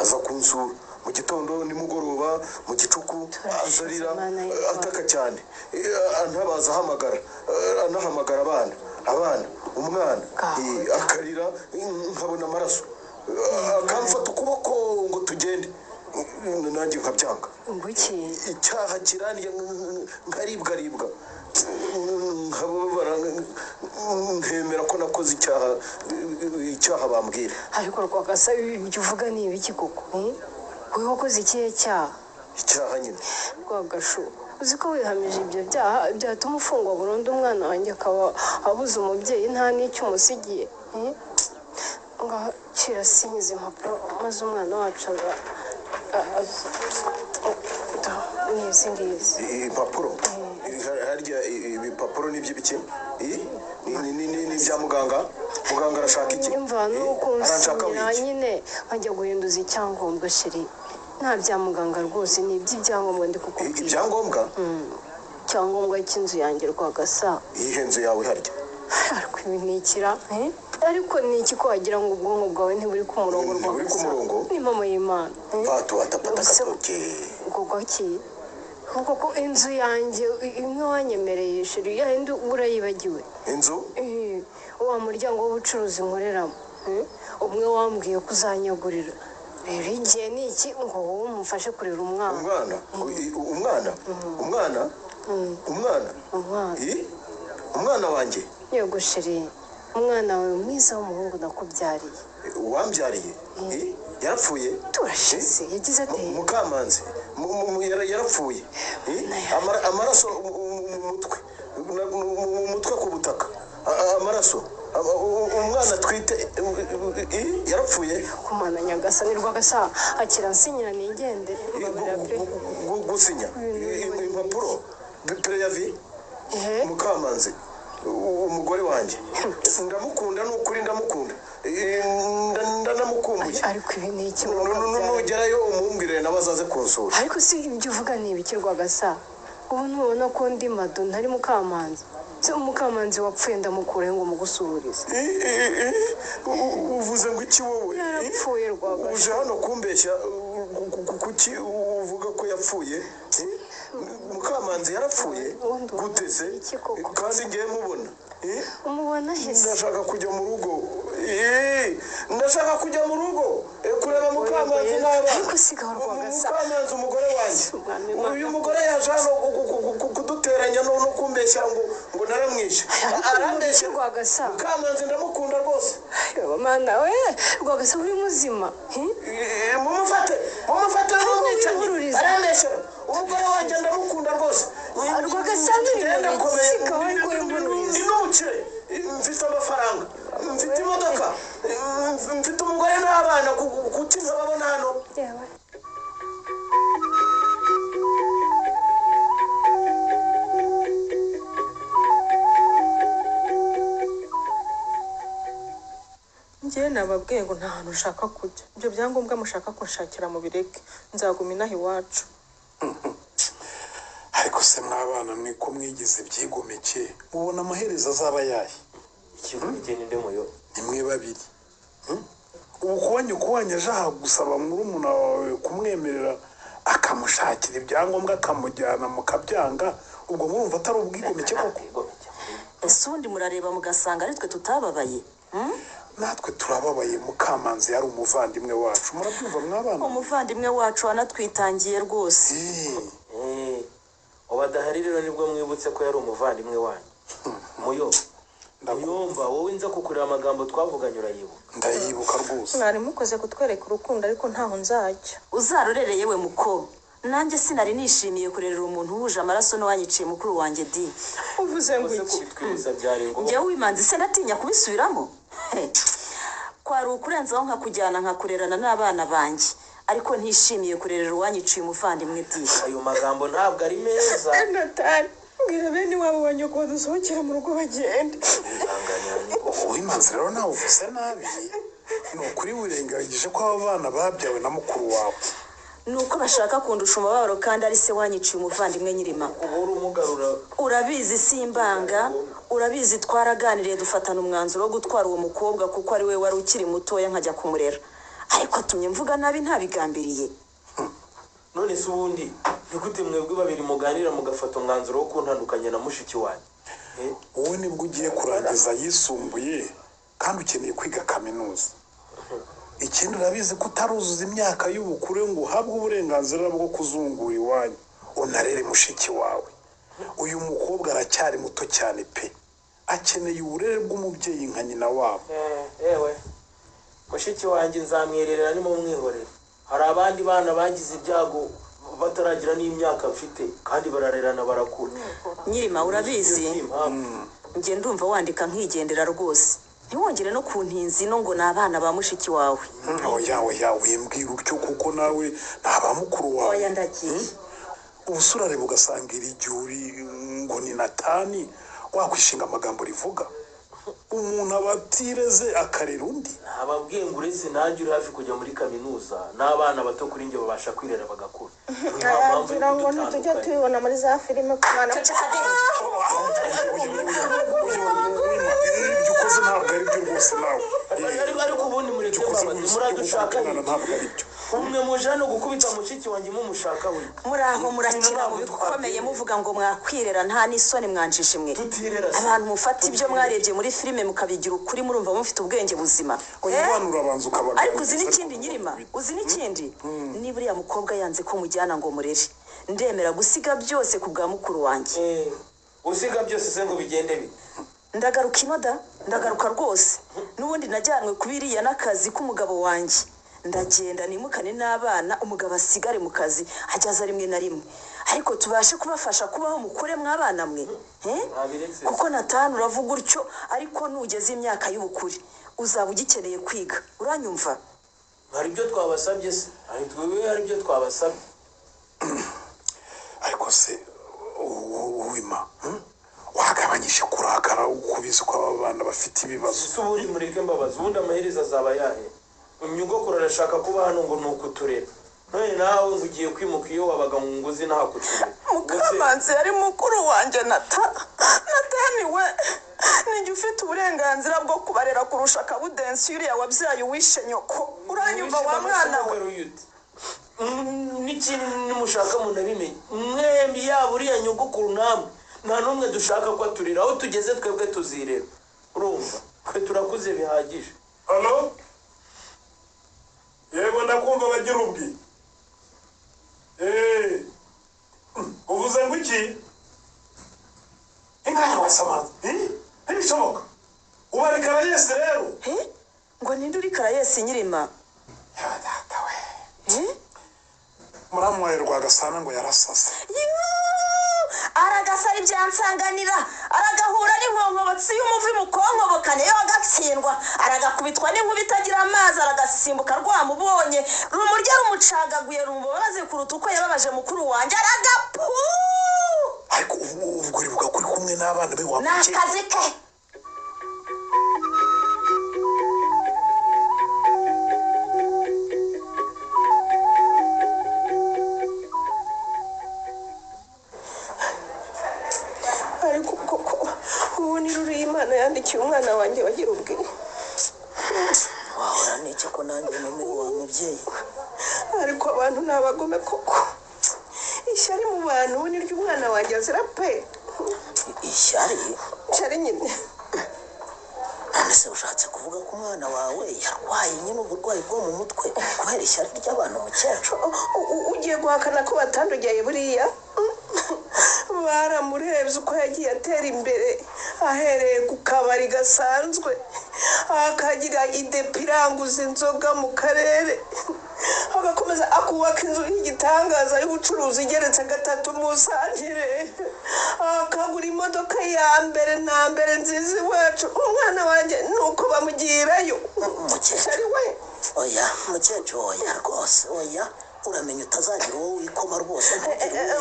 aza kunsura mu gitondo nimugoroba mu gicuku azarira ataka cyane antabaza ahamagara anahamagara abana umwana akarira nkabona amaraso akamfata ukuboko ngo tugende nanjye nkabyanga icyaha kiraniye nkaribwa nkababara nkemera ko nakoze icyaha bambwira. Ariko Rwagasa ibyo uvuga ni ibiki koko? Wowe wakoze ikihe cyaha? Icyaha nyine. Rwagashu uzi ko wihamije ibyo byaha byatuma ufungwa burundu umwana wanjye akaba abuze umubyeyi nta n'icyo umusigiye. Ngacira sinyize impapuro maze umwana wacu n'izi ngizi. Impapuro? Harya ibipapuro n'iby'ibiki? Ni ibya muganga? Muganga arashaka iki? Imva nuko nsinyira nyine bajya guhinduza icyangombwa sheri. Nta bya muganga rwose ni iby'ibyangombwa ndi kukubwira. Ibyangombwa? Icyangombwa cy'inzu yanjye Rwagasa. Iyihe nzu yawe harya? Ariko ibi ni ikira ariko ni iki ko wagira ngo ubwonko bwawe ntiburi ku murongo Rwagasa? Ni mama y'Imana. Pato watapata katoke. Ubwo ki? Kuko ko inzu yanjye imwe wanyemereye sheri yahindi urayibagiwe. Inzu? Wa muryango w'ubucuruzi nkoreramo. Umwe wambwiye ko uzanyagurira. Rero igihe ni iki ngo wowe umufashe kurera umwana. Umwana wanjye? Yego sheri, umwana wawe mwiza w'umuhungu nakubyariye. Wambyariye? Yarapfuye? Turashize yagize ate? Mukamanzi yarapfuye. Amaraso mu mutwe ku butaka. Amaraso umwana twite yarapfuye. Kumana Nyagasani Rwagasa akira nsinyira nigendere. Gusinya impapuro preavis Mukamanzi umugore wanjye ndamukunda n'ukuri ndamukunda ndanamukumbuye. Ariko ibi ni iki nugerayo umumbwire nabazaze kunsura. Ariko si ibyo uvuga ni ibiki Rwagasa? Ubu ntubona ko ndi mado ntari Mukamanzi? Se Mukamanzi wapfuye ndamukure ngo mugusuhurize. Uvuze ngo iki wowe? Yarapfuye Rwagasa. Uje hano kumbeshya kuki uvuga ko yapfuye? Mukamanzi yarapfuye gute se? Kandi ngiye mubona. Umubona hese? Ndashaka kujya mu rugo. Ndashaka kujya mu rugo kureba Mukamanzi n'abana. Ariko sigaho Rwagasa. Mukamanzi umugore wanjye. Uyu mugore yaje hano kuduteranya no kumbeshya ngo naramwishe. Arambeshya Rwagasa. Mukamanzi ndamukunda rwose. Mana we Rwagasa uri muzima. Mumufate n'umwicanyi. Arambeshya. Umugore wanjye ndamukunda rwose. Rwagasa n'umukire. Mfite amafaranga. Mfite imodoka. Mfite umugore n'abana kuki nkababona hano. Njye nababwiye ngo nta hantu ushaka kujya. Ibyo byangombwa mushaka kunshakira mu bireke. Nzaguma inaha iwacu. Ariko se mwabana mwe ko mwigize ibyigomeke mubona amaherezo azaba yahe? Ikigomeke ni nde muyo? Nimwe babiri. Ubu kuwanya aje aha gusaba murumuna wawe kumwemerera akamushakira ibyangombwa akamujyana mukabyanga, ubwo murumva atari ubwigomeke koko? Ese undi murareba mugasanga ari twe tutababaye? Natwe turababaye. Mukamanzi yari umuvandimwe wacu, murabyumva mwabana? Umuvandimwe wacu wanatwitangiye rwose. Abadahari rero nibwo mwibutse ko yari umuvandimwe wanyu. Muyo ndayumva wowe nza kukurira amagambo twavuganye urayibuka? Ndayibuka rwose. Mwari mukoze kutwereka urukundo ariko ntaho nzajya. Uzarorereye we muko. Nanjye sinari nishimiye kurerera umuntu uhuje amaraso n'uwanyiciye mukuru wanjye di. Uvuze ngo iki? Njyewe wimanzi se ndatinya kubisubiramo. Kwari ukurenzaho nkakujyana nkakurerana n'abana banjye. Ariko ntishimiye kurerera uwanyiciye umuvandimwe di. Ayo magambo ntabwo ari meza. Natali mbwira bene wabo banyoko dusohokera mu rugo bagende. Wimanzi rero nawe uvuze nabi. Ni ukuri wirengagije ko aba bana babyawe na mukuru wawe. Nuko bashaka kundusha umubabaro kandi ari se wanyiciye umuvandimwe Nyirima. Urabizi simbanga, urabizi twaraganiriye dufatana umwanzuro wo gutwara uwo mukobwa kuko ari we wari ukiri mutoya nkajya kumurera. Ariko atumye mvuga nabi ntabigambiriye. none se ubundi ni gute mwebwe babiri muganira mugafata umwanzuro wo kuntandukanya na mushiki wanjye? wowe nibwo ugiye kurangiza yisumbuye kandi ukeneye kwiga kaminuza. Ikindi urabizi ko utaruzuza imyaka y'ubukure ngo uhabwe uburenganzira bwo kuzungura iwanyu unarere mushiki wawe. Uyu mukobwa aracyari muto cyane pe, akeneye uburere bw'umubyeyi nka nyina wabo. Ewe mushiki wanjye nzamwererera nimumwihorere. Hari abandi bana bagize ibyago bataragira n'imyaka mfite kandi bararerana barakura. Nyirima urabizi njye ndumva wandika nkigendera rwose, ntiwongere no ku ntinzi no ngo ni abana ba mushiki wawe. Oya wimbwira utyo kuko nawe nta ba mukuru wawe. Oya ndagiye. Ubusurare bugasanga iri jyuri ngo ni Natani wakwishinga amagambo rivuga. Umuntu abatireze akarera undi. Ababwiye ngo uretse nanjye uri hafi kujya muri kaminuza n'abana bato kuri njye babasha kwirera bagakura. Ngira ngo ntitujya tubibona muri za filime ku mwana. Ibyo ukoze ntabwo ari byo rwose nawe. Ariko ubundi mureke mbabazi muradushaka umwe muje hano gukubita mushiki wanjye mumushaka we. Muraho murakira mu bikomeye muvuga ngo mwakwirera nta n'isoni mwanjishe mwe. Abantu mufata ibyo mwarebye muri filime mukabigira ukuri murumva mufite ubwenge buzima. Uyibanura abanza ukabaga. Ariko uzi n'ikindi Nyirima, uzi n'ikindi niba uriya mukobwa yanze ko mujyana ngo murere, ndemera gusiga byose ku bwa mukuru wanjye. Usiga byose se ngo bigende bite? Ndagaruka inoda, ndagaruka rwose. N'ubundi najyanwe kubiriya n'akazi k'umugabo wanjye. Ndagenda nimukane n'abana umugabo asigare mu kazi ajyaza rimwe na rimwe. Ariko tubashe kubafasha kubaho mukure mwabana mwe. Kuko Natani uravuga utyo ariko nugeze imyaka y'ubukure uzaba ugikeneye kwiga. Uranyumva? Hari ibyo twabasabye se? Hari twebwe hari ibyo twabasabye. Ariko se uwima wagabanyije kurakara ukubiza ko abana bafite ibibazo. Ubundi mureke mbabazi ubundi amaherezo azaba yahe? Nyogokuru arashaka kuba hano ngo nukuturera. None nawe ugiye kwimuka iyo wabaga mu nguzi ntakuturera. Mukamanzi yari mukuru wanjye Natani we ninjye ufite uburenganzira bwo kubarera kurusha Kabudensi uriya wabyaye uwishe nyoko. Uranyumva wa mwana we? N'ikindi nimushaka munabimenye mwembi yaba uriya nyogokuru namwe nta n'umwe dushaka ko aturira. Aho tugeze twebwe tuzireba. Urumva twe turakuze bihagije. Halo? Yego ndakumva bagira ubwi. Uvuze ngo iki? Ingaya wasamaza. Ntibishoboka. Ubari Karayesi rero. Ngo ninde uri Karayesi Nyirima? Data we. Muramwaye Rwagasana ngo yarasase. Aragasara ibyansanganira, aragahura n'inkonkobotsi y'umuvi mukonkobokane yo agatsindwa, aragakubitwa n'inkuba itagira amazi, aragasimbuka rwamubonye rumurya rumucagaguye rumubabaze kuruta uko yababaje mukuru wanjye aragapu. Ariko ubwo rivuga kuri kumwe n'abana be wamuke. Nakazi ke. ariko koko ubu ni ruri Imana yandikiye umwana wanjye wagira ubwe. Wahora n'iki ko nanjye n'umwe wa mubyeyi. Ariko abantu ni abagome koko. Ishyari mu bantu ubu niryo umwana wanjye azira pe. Ishyari nyine. None se ushatse kuvuga ko umwana wawe yarwaye nyine uburwayi bwo mu mutwe kubera ishyari ry'abantu mukecuru? Ugiye guhakana ko batandogeye buriya? Baramurebye uko yagiye atera imbere ahereye ku kabari gasanzwe akagira idepi iranguza inzoga mu karere agakomeza akubaka inzu y'igitangaza y'ubucuruzi igeretse 3 mu santire akagura imodoka ya mbere na mbere nziza iwacu. Umwana wanjye nuko bamugirayo. Mukecuru we oya mukecuru oya rwose oya uramenye utazagira uwo wikoma rwose.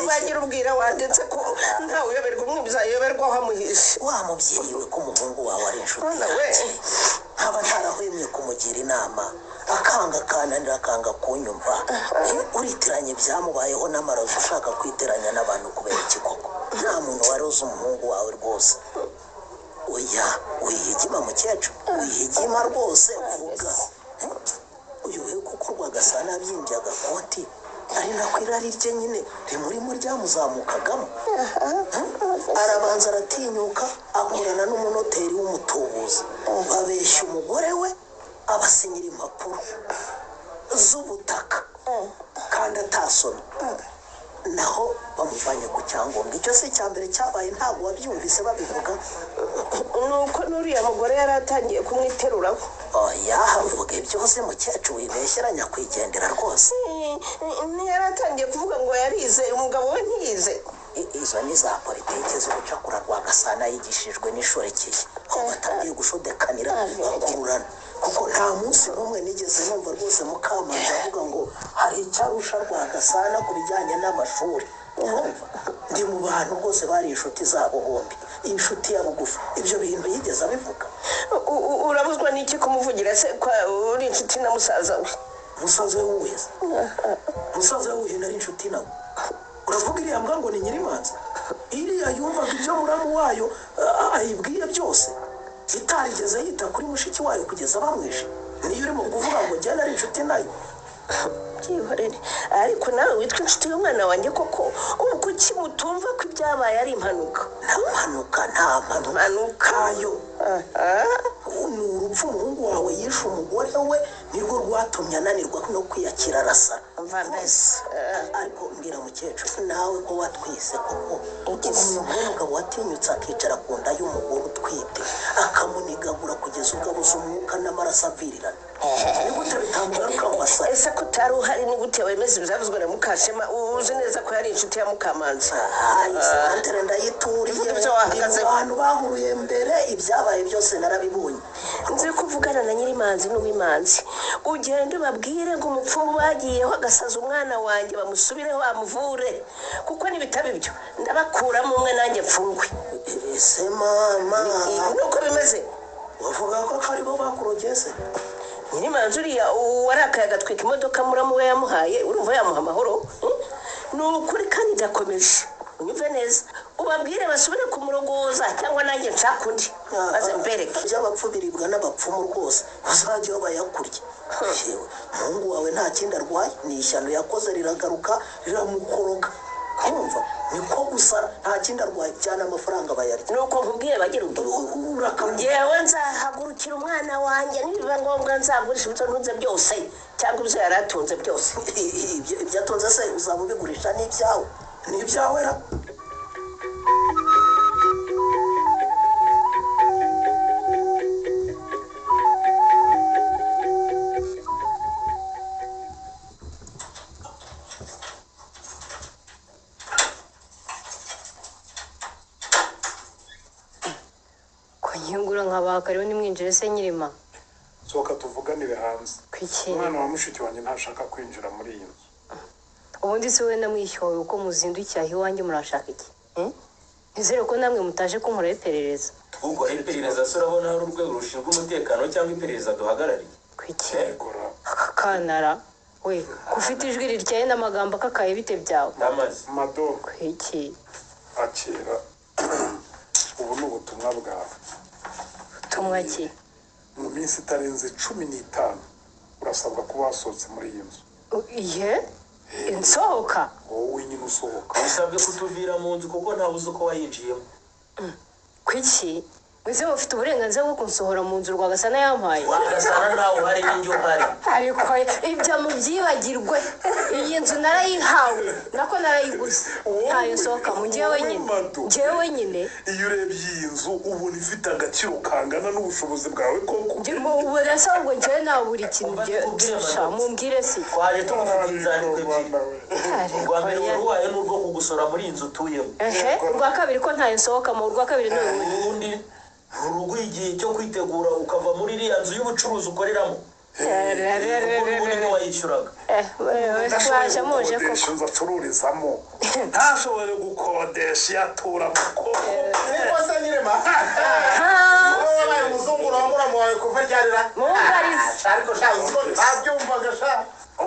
Bagira ubwira wanditse ko ntawe uyoberwa umwe bizayoberwa aho amuhishe. Wa mubyeyi we ko umuhungu wawe ari inshuti nkaba ntarahwemye kumugira inama akanga kananira akanga kunyumva. Uritiranye byamubayeho n'amarozi ushaka kwiteranya n'abantu kubera iki koko? Nta muntu wari uzi umuhungu wawe rwose. Oya wihigima mukecuru wihigima rwose uvuga uyu we kuko Rwagasana abyimbye agakoti ari nako irari rye nyine rimurimo ryamuzamukagamo. Arabanza aratinyuka akorana n'umunoteri w'umutubuzi, babeshya umugore we abasinyira impapuro z'ubutaka kandi atasomye, naho bamuvanye ku cyangombwa. Icyo si icya mbere cyabaye, ntabwo wabyumvise babivuga. nuko n'uriya mugore yari atangiye kumwiteruraho. Oya, uvuga ibyo uzi mukecuru, wibeshyeranya kwigendera rwose. ntiyari atangiye kuvuga ngo yarize, umugabo we ntiyize. Izo ni za politiki z'ubucakura rwa Gasana yigishijwe n'ishorekeye, aho batangiye gushodekanira bakururana, kuko nta munsi n'umwe nigeze numva rwose Mukamanzi avuga ngo hari icyarusha rwa Gasana ku bijyanye n'amashuri. Ndi mu bantu rwose bari inshuti zabo bombi, inshuti ya bugufi. Ibyo bintu yigeze abivuga. urabuzwa n'iki kumuvugira se kwa uri inshuti na musaza we? Musaza we wese, musaza we nari inshuti nawe. Uravuga iriya mbwa ngo ni Nyirimanza, iriya yumvaga ibyo muramu wayo ayibwiye byose, itarigeze yita kuri mushiki wayo kugeza bamwishe. Niyo urimo kuvuga ngo njye nari inshuti nayo. Byihorere, ariko nawe witwa inshuti y'umwana wanjye koko, ubu kuki mutumva ko ibyabaye ari impanuka? Nta mpanuka yo. Ni urupfu umuhungu wawe yishe umugore we nirwo rwatumye ananirwa no kwiyakira arasara. Ariko mbwira mukecuru, nawe ko watwise koko, umuntu w'umugabo watinyutse akicara ku nda y'umugore utwite akamunigagura kugeza ubwo abuze umwuka n'amaraso avirirana, ni gute bitamugaruka mu masara? Ese ko utari uhari, ni gute wemeza ibyavuzwe na Mukashema uzi neza ko yari inshuti ya Mukamanzi? Isantere ndayituriye, mu bantu bahuruye mbere, ibyabaye byose narabibonye. Nzi ko uvugana na Nyirimanzi n'Uwimanzi, ugende babwire ngo umupfumu bagiyeho agasaza umwana wanjye bamusubireho bamuvure, kuko nibitaba ibyo ndabakuramo umwe nanjye mfungwe. Ese mama, nuko bimeze? wavuga ko ari bo bakurogeze? Nyirimanzi uriya warakaye agatwika imodoka muramu we yamuhaye, urumva yamuha amahoro? Ni ukuri kandi ndakomeje, unyumve neza, ubabwire basubire kumurongoza cyangwa nanjye nshaka undi maze mbereke. By'abapfu biribwa n'abapfumu rwose, uzajya bayakurya. Umuhungu wawe nta kindi arwaye, ni ishyano yakoze riragaruka riramukoroga. Urumva niko gusa, nta kindi arwaye, cyane amafaranga bayarya. Nuko nkubwiye bagira njyewe nzahagurukira umwana wanjye, nibiba ngombwa nzagurisha ibyo ntunze byose cyangwa ibyo yari atunze byose. Ibyo atunze se uzaba ubigurisha n'ibyawe? N'ibyawe ra? Nyungura nkabaka rero nimwinjire se Nyirima. sohoka tuvuganire hanze. Kwiki? Umwana wa mushiki wanjye ntashaka kwinjira muri iyi nzu. Ubundi se we namwishyuwe uko muzindukiye iwanjye murashaka iki? Nizere ko namwe mutaje kunkora iperereza. Ubwo iperereza se urabona hari urwego rushinzwe umutekano cyangwa iperereza duhagarariye? Kwiki? Kanara we kufite ijwi rityaye n'amagambo akakaye bite byawe? Ndamaze. Mado. Kwiki? Akira. Ubu ni ubutumwa bwawe. Ubutumwa ki? Mu minsi itarenze 15 urasabwa kuba wasohotse muri iyi nzu. Iye? Insohoka? Wowe nyine usohoka. Usabwe kutuvira mu nzu kuko ntabuze uko wayinjiyemo. Kwiki? Mwese mufite uburenganzira bwo kunsohora mu nzu Rwagasana yampaye? Rwagasana nawe uhari n'injye uhari. Ariko ibyo mubyibagirwe, iyi nzu narayihawe nako narayiguze, ntayo nsohokamo njyewe wenyine. Iyo urebye iyi nzu ubona ifite agaciro kangana n'ubushobozi bwawe koko. Ubu rero ahubwo njyewe nta buri kintu nsha mumbwire si twaje tugufite inzandiko ebyiri. Urwa mbere uruwaye ni urwo kugusora muri iyi nzu utuyemo. Urwa kabiri ko ntayo nsohokamo, urwa kabiri ni urundi urugu igihe cyo kwitegura ukava muri iriya nzu y'ubucuruzi ukoreramo. Ubundi wayishyuraga. Waje muje ko inzu acururizamo ntashobore gukodesha yatura kuko niko se Nyirima wowe umuzungu urangura mu wawe kuva ryarira mungariza ariko sha uko abyumvaga sha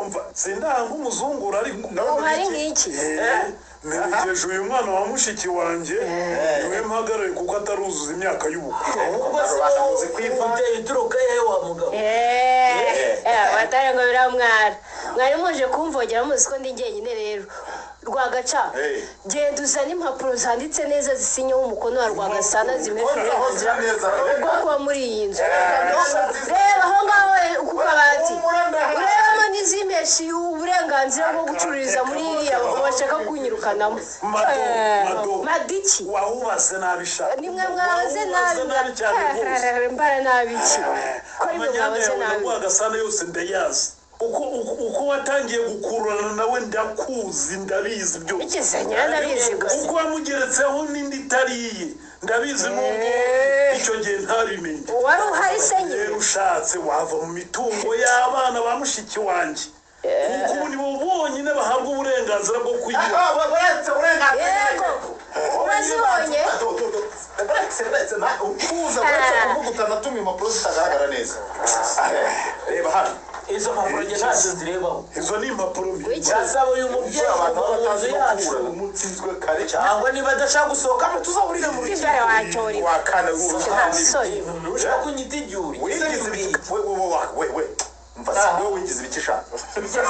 umva sindanga umuzungura ari uhari nk'iki nerekeje uyu mwana wa mushiki wanjye niwe mpagarare kuko ataruzuza imyaka y'ubukwe ubwo se kwifite ituruka yewe wa mugabo watari ngo biramwara mwari muje kumvogera muzi ko ndi jyenyine rero Rwagaca genda uzane impapuro zanditse neza zisinyeho umukono wa Rwagasana zimeze uburenganzira bwo kuba muri iyi nzu reba aho ngaho ku kabati urebamo n'izimeshe uburenganzira bwo gucururiza muri iriya bashaka kunyirukanamo madiki wawubaze nabi sha nimwe mwabaze nabi mbara nabi iki ko nimwe mwabaze nabi Rwagasana yose ndayazi uko watangiye gukururana nawe ndakuzi ndabizi byo ikizanye ndabizi gusa uko wamugeretseho n'indi itariye ndabizi nubwo icyo gihe ntabimenye wari uhari senye rero ushatse wava mu mitungo y'abana ba mushiki wanjye kuko ubu nibo bonyine bahabwa uburenganzira bwo kuyiba yego urazibonye uza kuvuga utanatuma impapuro zitagaragara neza reba hano izo mpapuro njye ntazo zirebaho izo ni impapuro mbi zasaba uyu mubyeyi abantu kuva mu nzu batazi yacu gukura umutsinzwe kare cyangwa niba adashaka gusohokamo tuzahurire mu rukiko ibyara wacyoriwe wakana sorry ushaka kunyita ibyuri wigize ibiki we mfasi wowe wigize ibiki shaka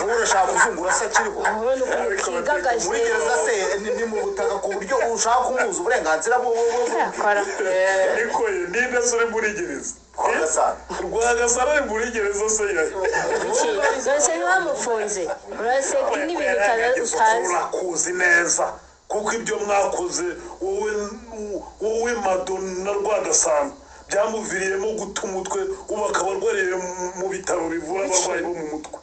wowe urashaka kuzungura se akiriho kigagaje muri gereza se ni mu butaka ku buryo ushaka kumuza uburenganzira bwo ariko ninde uri muri gereza Rwagasana ari muri gereza se zose ntibamufunze uraseka n'ibintu utazi urakuzi neza kuko ibyo mwakoze wowe Madonna Rwagasana byamuviriyemo guta umutwe ubu akaba arwariye mu bitaro bivura abarwayi bo mu mutwe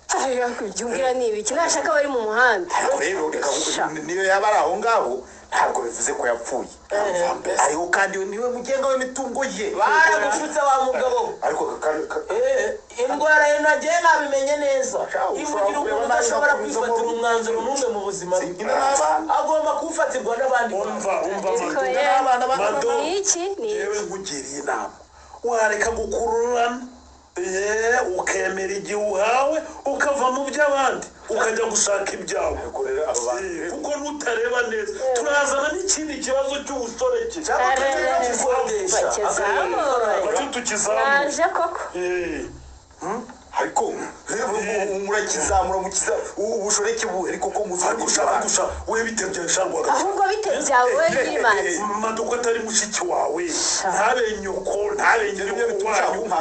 byumvira ni ibiki nashaka bari mu muhanda rero niyo yaba ari aho ngaho ntabwo bivuze ko yapfuye ariko kandi niwe mugenga w'imitungo ye baragushutse wa mugabo ariko indwara ye nagiye nabimenye neza ivugira umuntu udashobora kwifatira umwanzuro n'umwe mu buzima bwe agomba kuwufatirwa n'abandi ni iki yewe nkugiriye inama wareka gukururana ukemera igihe uhawe ukava mu by'abandi ukajya gushaka ibyawe kuko nutareba neza turazana n'ikindi kibazo cy'ubusoreke naje koko ariko murakizamura mukiza ubushoreke bu ariko ko muzagusha we bitebye shangwa ahubwo bitebyawe we yimanze maduko atari mushiki wawe ntabe nyoko ntabe nyoko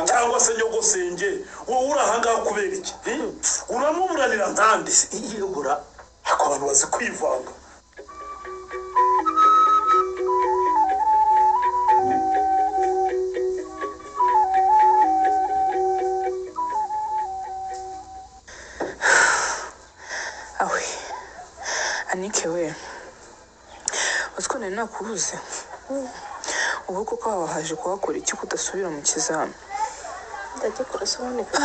cyangwa se nyogosenge wowe urahanga kubera iki uramuburanira nkande yibura ako abantu bazi kwivanga Anike we uziko nari nakubuze ubu kuko waba haje kuhakora iki kudasubira mu kizami ndagikora sobaneka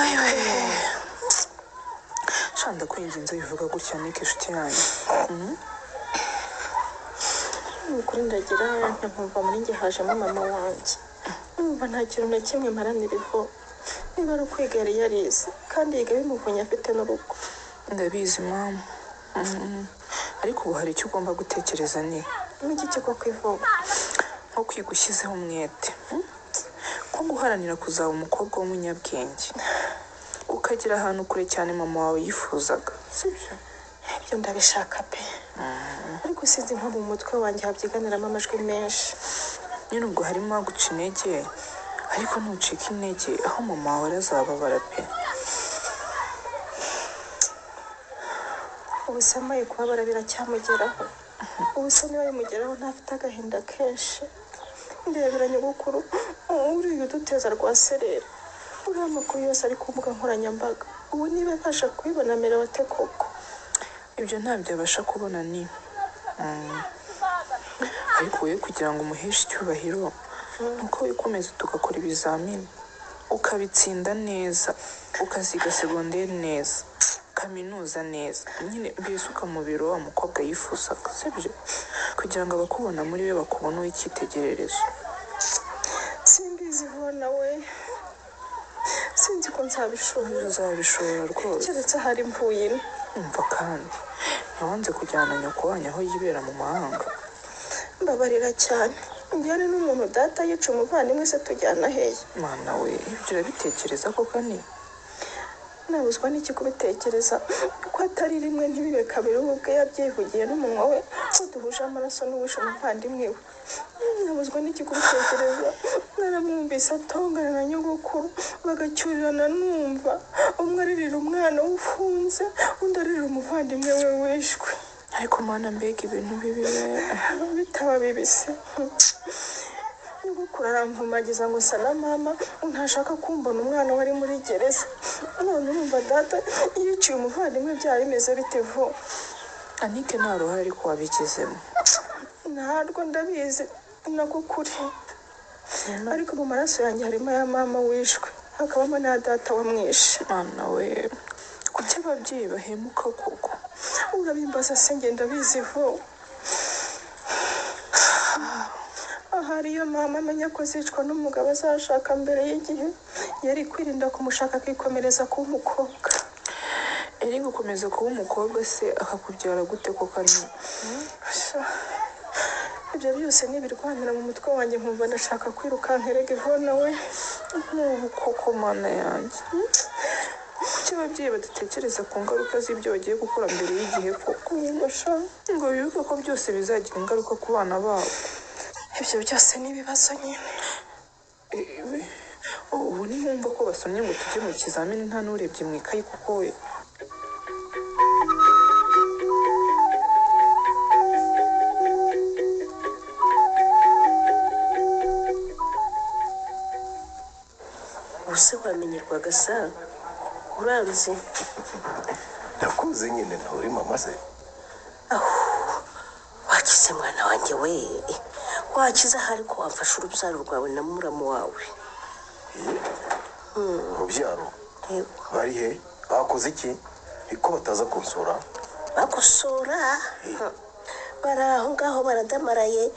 shanda kwinginze bivuga gutya Anike inshuti yanjye ukuri ndagira nkumva muri njye hajemo mama wanjye numva nta kintu na kimwe mparaniriho niba ari ukwiga yari yarize kandi yiga bimuvunye afite n'urugo ndabizi mama ariko ubu hari icyo ugomba gutekereza ni n'iki cyo kwivuga nko kwiga ushyizeho umwete nko guharanira kuzaba umukobwa w'umunyabwenge ukagera ahantu kure cyane mama wawe yifuzaga sibyo ibyo ndabishaka pe ariko sinzi impamvu mu mutwe wanjye habyiganiramo amajwi menshi nyine ubwo harimo guca intege ariko ntucike intege aho mama wawe azababara pe ubuse amaye kubabara biracyamugeraho ubuse niba bimugeraho ntafite agahinda kenshi ndebera nyogokuru uriya uduteza rwa serera uriya makuru yose ari ku mbuga nkoranyambaga ubu niba abasha kubibona mbere wate koko ibyo ntabyo abasha kubona ni ariko wowe kugira ngo umuheshe icyubahiro nuko wikomeza tugakora ibizamini ukabitsinda neza ukaziga segonderi neza kaminuza neza nyine mbese ukamubera wa mukobwa yifuzaga sibyo kugira ngo abakubona muri we bakubone uw'icyitegererezo simbizi ubona we sinzi ko nzabishobora uzabishobora rwose keretse hari mvuye ino umva kandi ntiwanze kujyana nyoko wanyu aho yibera mu mahanga mbabarira cyane njyane n'umuntu data yica umuvandimwe se tujyana hehe mana we ibyo urabitekereza koko ni nabuzwa n'iki kubitekereza ko atari rimwe ntibibe kabiri we ubwe yabyivugiye n'umunwa we ko duhuje amaraso n'uwishe umuvandimwe we nabuzwa n'iki kubitekereza naramwumvise atongana na nyogokuru bagacyurirana numva umwe aririra umwana we ufunze undi aririra umuvandimwe we wishwe ariko mana mbega ibintu bibi bitaba bibise nyogokuru aramvumagiza ngo nsa na mama ntashaka kumbona umwana wari muri gereza none urumva data yiciye umuvandimwe byari bimeze bite vuba anike nta ruhare ariko wabigizemo ntabwo ndabizi nako kuri ariko mu maraso yanjye harimo ya mama wishwe hakabamo na data wamwishe mana we kuki ababyeyi bahemuka koko urabimbaza se ngenda bizi vuba ahari iyo mama amenya ko zicwa n'umugabo azashaka mbere y'igihe yari kwirinda kumushaka akikomereza kuba umukobwa iri gukomeza kuba umukobwa se akakubyara gute koko ni ibyo byose nibirwanira mu mutwe wanjye nkumva ndashaka kwirukanka erega ivona we n'ubu koko mana yanjye kuki ababyeyi badatekereza ku ngaruka z'ibyo bagiye gukora mbere y'igihe koko ngo bibuke ko byose bizagira ingaruka ku bana babo ibyo byose ni ibibazo nyine ubu ni nkumva ko basomye ngo tujye mu kizamini nta n'urebye mu ikayi kuko we ubuse wamenyerwa gasa uranzi ndakuzi nyine nturi mama se wakize mwana wanjye we wakize ahari ko wamfashe urubyaro rwawe na muramu wawe urubyaro bari he bakoze iki ko bataza kunsura bagusura bari aho ngaho baradamaraye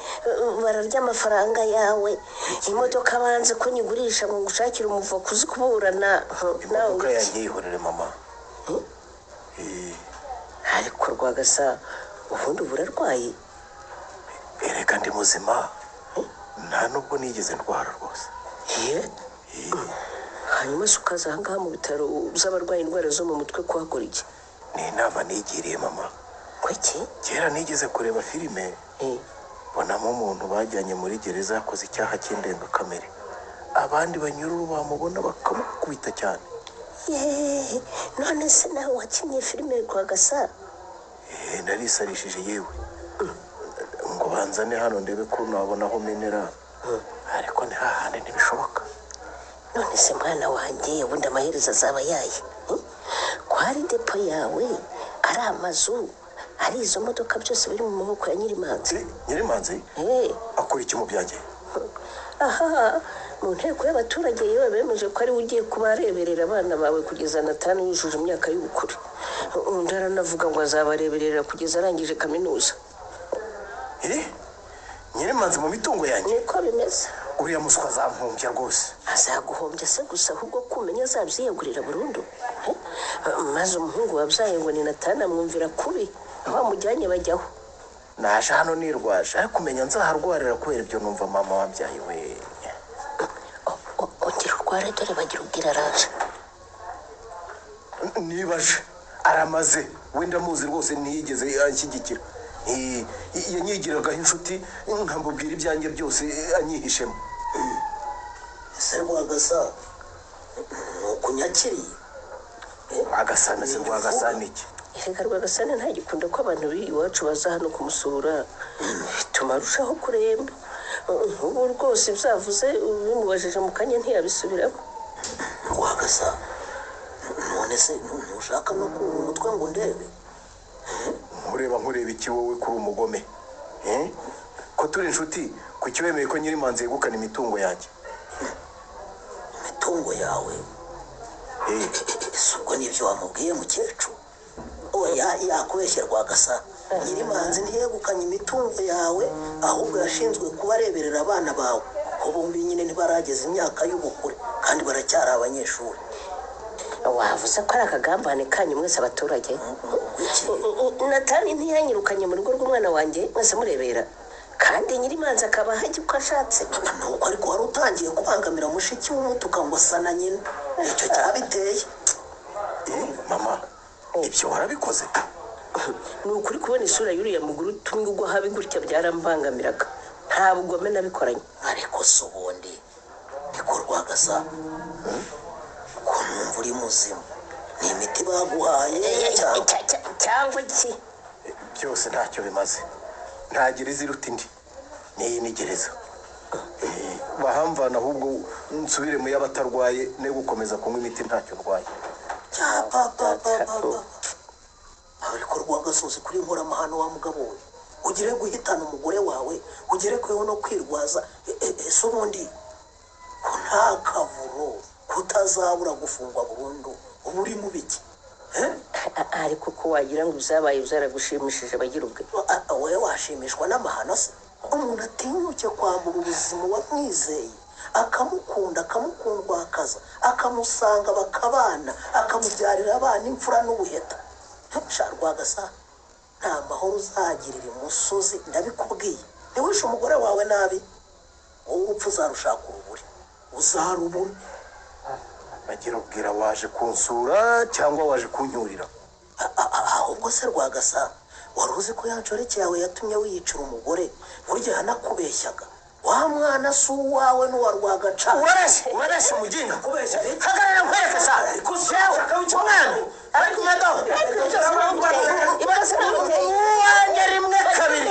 bararya amafaranga yawe imodoka banze ko nyigurisha ngo ngushakire umuvoka uzi kuburana imodoka yanjye yihorere mama ariko rwagasa ubundi burarwaye ereka ndi muzima nta nubwo nigeze ndwara rwose hanyuma se ukaza aha ngaha mu bitaro by'abarwaye indwara zo mu mutwe kuhakora iki ni inama nigiriye mama kuki kera nigeze kureba filime mbonamo umuntu bajyanye muri gereza yakoze icyaha cy'indengakamere abandi banyururu bamubona bakamukubita cyane none se nawe wakinnye filime rwagasa narisarishije yewe ngo banzane hano ndebe ko nabona aho menera ariko ni hahandi ntibishoboka none se mwana wanjye ubundi amaherezo azaba yaye ko hari depo yawe ari amazu hari izo modoka byose biri mu maboko ya nyirimanzi nyirimanzi akora iki mu byanjye aha mu nteko y'abaturage yewe bemeje ko ari we ugiye kuba areberera abana bawe kugeza Natani yujuje imyaka y'ubukure undi aranavuga ngo azabareberera kugeza arangije kaminuza nyirimanzi mu mitungo yanjye niko bimeze uriya muswa azampumbya rwose azaguhombya se gusa ahubwo kumenya azabyiyegurira burundu maze umuhungu wabyaye ngo ni Natani amwumvira kubi aho amujyanye bajyaho naje hano nirwaje ariko kumenya nzaharwarira kubera ibyo numva mama wabyaye we ongera urware dore bagira ubwira araje nibaje aramaze wenda muzi rwose ntiyigeze anshyigikira yanyigiragaho inshuti nkamubwira ibyanjye byose anyihishemo ese rwagasa ukunyakiriye agasana se rwagasana iki reka rwagasana ntagikunda ko abantu biri iwacu baza hano kumusura bituma arushaho kuremba ubu rwose byavuze bimubajije mu kanya ntiyabisubiramo rwagasa none se ntushaka no kuba umutwe ngo ndebe nkureba iki wowe kuri umugome ko turi inshuti kuki wemeye ko nyirimanzi yegukana imitungo yanjye imitungo yawe ese ubwo nibyo wamubwiye mukecuru oya yakubeshya rwagasa nyirimanzi ntiyegukanye imitungo yawe ahubwo yashinzwe kuba areberera abana bawe kuko bombi nyine ntibarageza imyaka y'ubukure kandi baracyari abanyeshuri wavuze ko ari akagambane kanyu mwese abaturage natani ntiyanyirukanye mu rugo rw'umwana wanjye mwese murebera kandi nyirimanza akaba hajya uko ashatse nuko ariko wari utangiye kubangamira mushiki w'umutuka ngo asa na nyina icyo cyabiteye mama ibyo warabikoze ni ukuri kubona isura y'uriya mugore utumwe ugwa habi gutya byarambangamiraga nta bugome nabikoranye ariko si ubundi bikorwa gasa ko numva uri muzima ni imiti baguhaye cyangwa iki byose ntacyo bimaze nta gereza iruta indi n'iyi ni gereza bahamvana ahubwo nsubire mu y'abatarwaye ne gukomeza kunywa imiti ntacyo ndwaye ariko rwagasozi kuri nkoramahano wa mugabo we ugire guhitana umugore wawe ugere kweho no kwirwaza ese ubundi ko nta kavuro kutazabura gufungwa burundu uba uri mu biki ariko ko wagira ngo uzabaye uzaragushimishije abagira ubwe wowe washimishwa n'amahano se umuntu atinyuke kwambura ubuzima wamwizeye akamukunda akamukundwakaza akamusanga bakabana akamubyarira abana imfura n'ubuheta rwagasa nta mahoro uzagirira imusozi ndabikubwiye ntiwishe umugore wawe nabi wowe urupfu uzarushaka uruburi uzarubura bagira ubwira waje kunsura cyangwa waje kunyurira ahubwo se rwagasa wari uzi ko yanshoreke yawe yatumye wiyicira umugore burya yanakubeshyaga wa mwana si uwawe n'uwa rwagaca urabeshya umuginga hagarara nkwereke sa umwana ari kumedaho uwanjye rimwe kabiri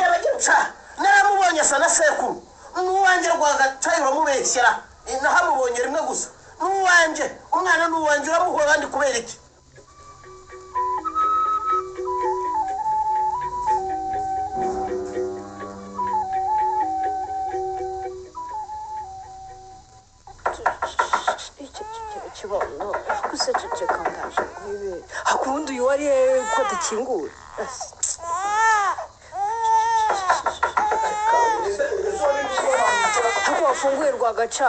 naramubonye asa na sekuru n'uwanjye rwagaca uramubeshyera nahamubonye rimwe gusa n'uwanjye umwana n'uwanjye uramuhura abandi kubera iki kibono gusa ceceka ndaje kwibera hakundi uyu wari ko dukingura hako wafunguye rwagaca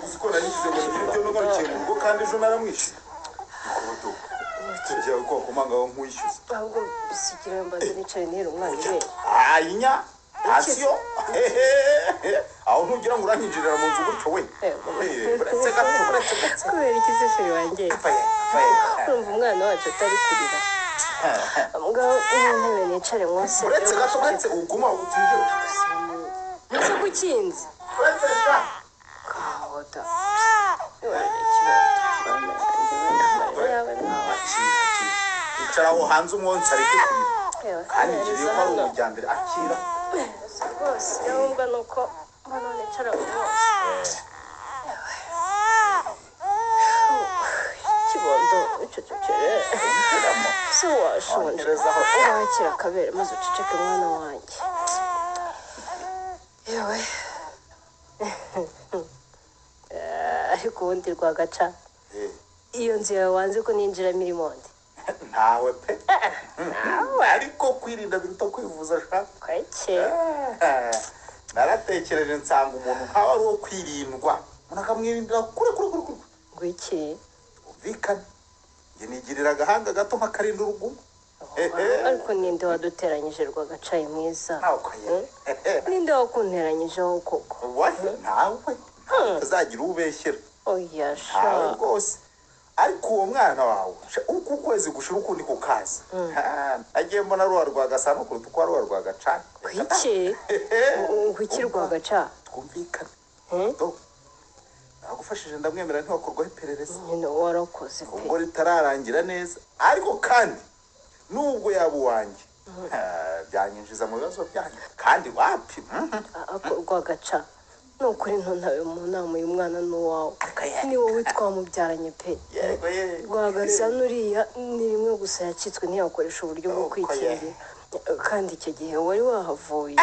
uziko nanyuze mu buryo no garukiye mu rugo kandi ejo naramwishe kubuto tujya ko kumangaho nkwishyuza ahubwo bisikira mbaze nicaye ntera umwana ibe ayinya asiyo aho ntugira ngo uranyinjirira mu nzu gutyo we uretse gato kubera iki se sheri wanjye urumva umwana wacu atari kurira ngaho intebe nicare mwose uretse gato uretse uguma utuje ese gukinze uretse sha kahoda icara aho hanze umwonsi areke kurira kandi ngiye ko ari umujyambere akira rwose yumva nuko hano nicara rwose kibondo icecekere se washonje wakira akabere maze uceceke mwana wanjye yewe ariko ubundi rwagaca iyo nzu yawe wanze ko ninjiramo irimo ndi ntawe pe ariko kwirinda biruta kwivuza shaka kweke naratekereje nsanga umuntu nkawe ari uwo kwirindwa umuntu akamwirindira kure ngwiki umvikane njye nigirira agahanga gato nk'akarinda urugumo ariko ninde waduteranyije rwagacaye mwiza ninde wakunteranyijeho koko ntawe uzagira ubeshyera oya ntawe rwose ariko uwo mwana wawe uko ukwezi gushira ukundi kukaza agiye mbona ruwa rwagasa no kuruta uko ruwa rwagaca ngwiki rwagaca twumvikane nagufashije ndamwemera ntiwakorwaho iperereza warakoze ubwo ritararangira neza ariko kandi nubwo yaba uwanjye byanyinjiza mu bibazo byanyu kandi wapi rwagaca ni ukuri ntuntabe mu nama uyu mwana n'uwawe ni wowe twamubyaranye pe rwagasa n'uriya ni rimwe gusa yacitswe ntiyakoresha uburyo bwo kwikingira kandi icyo gihe wari wahavuye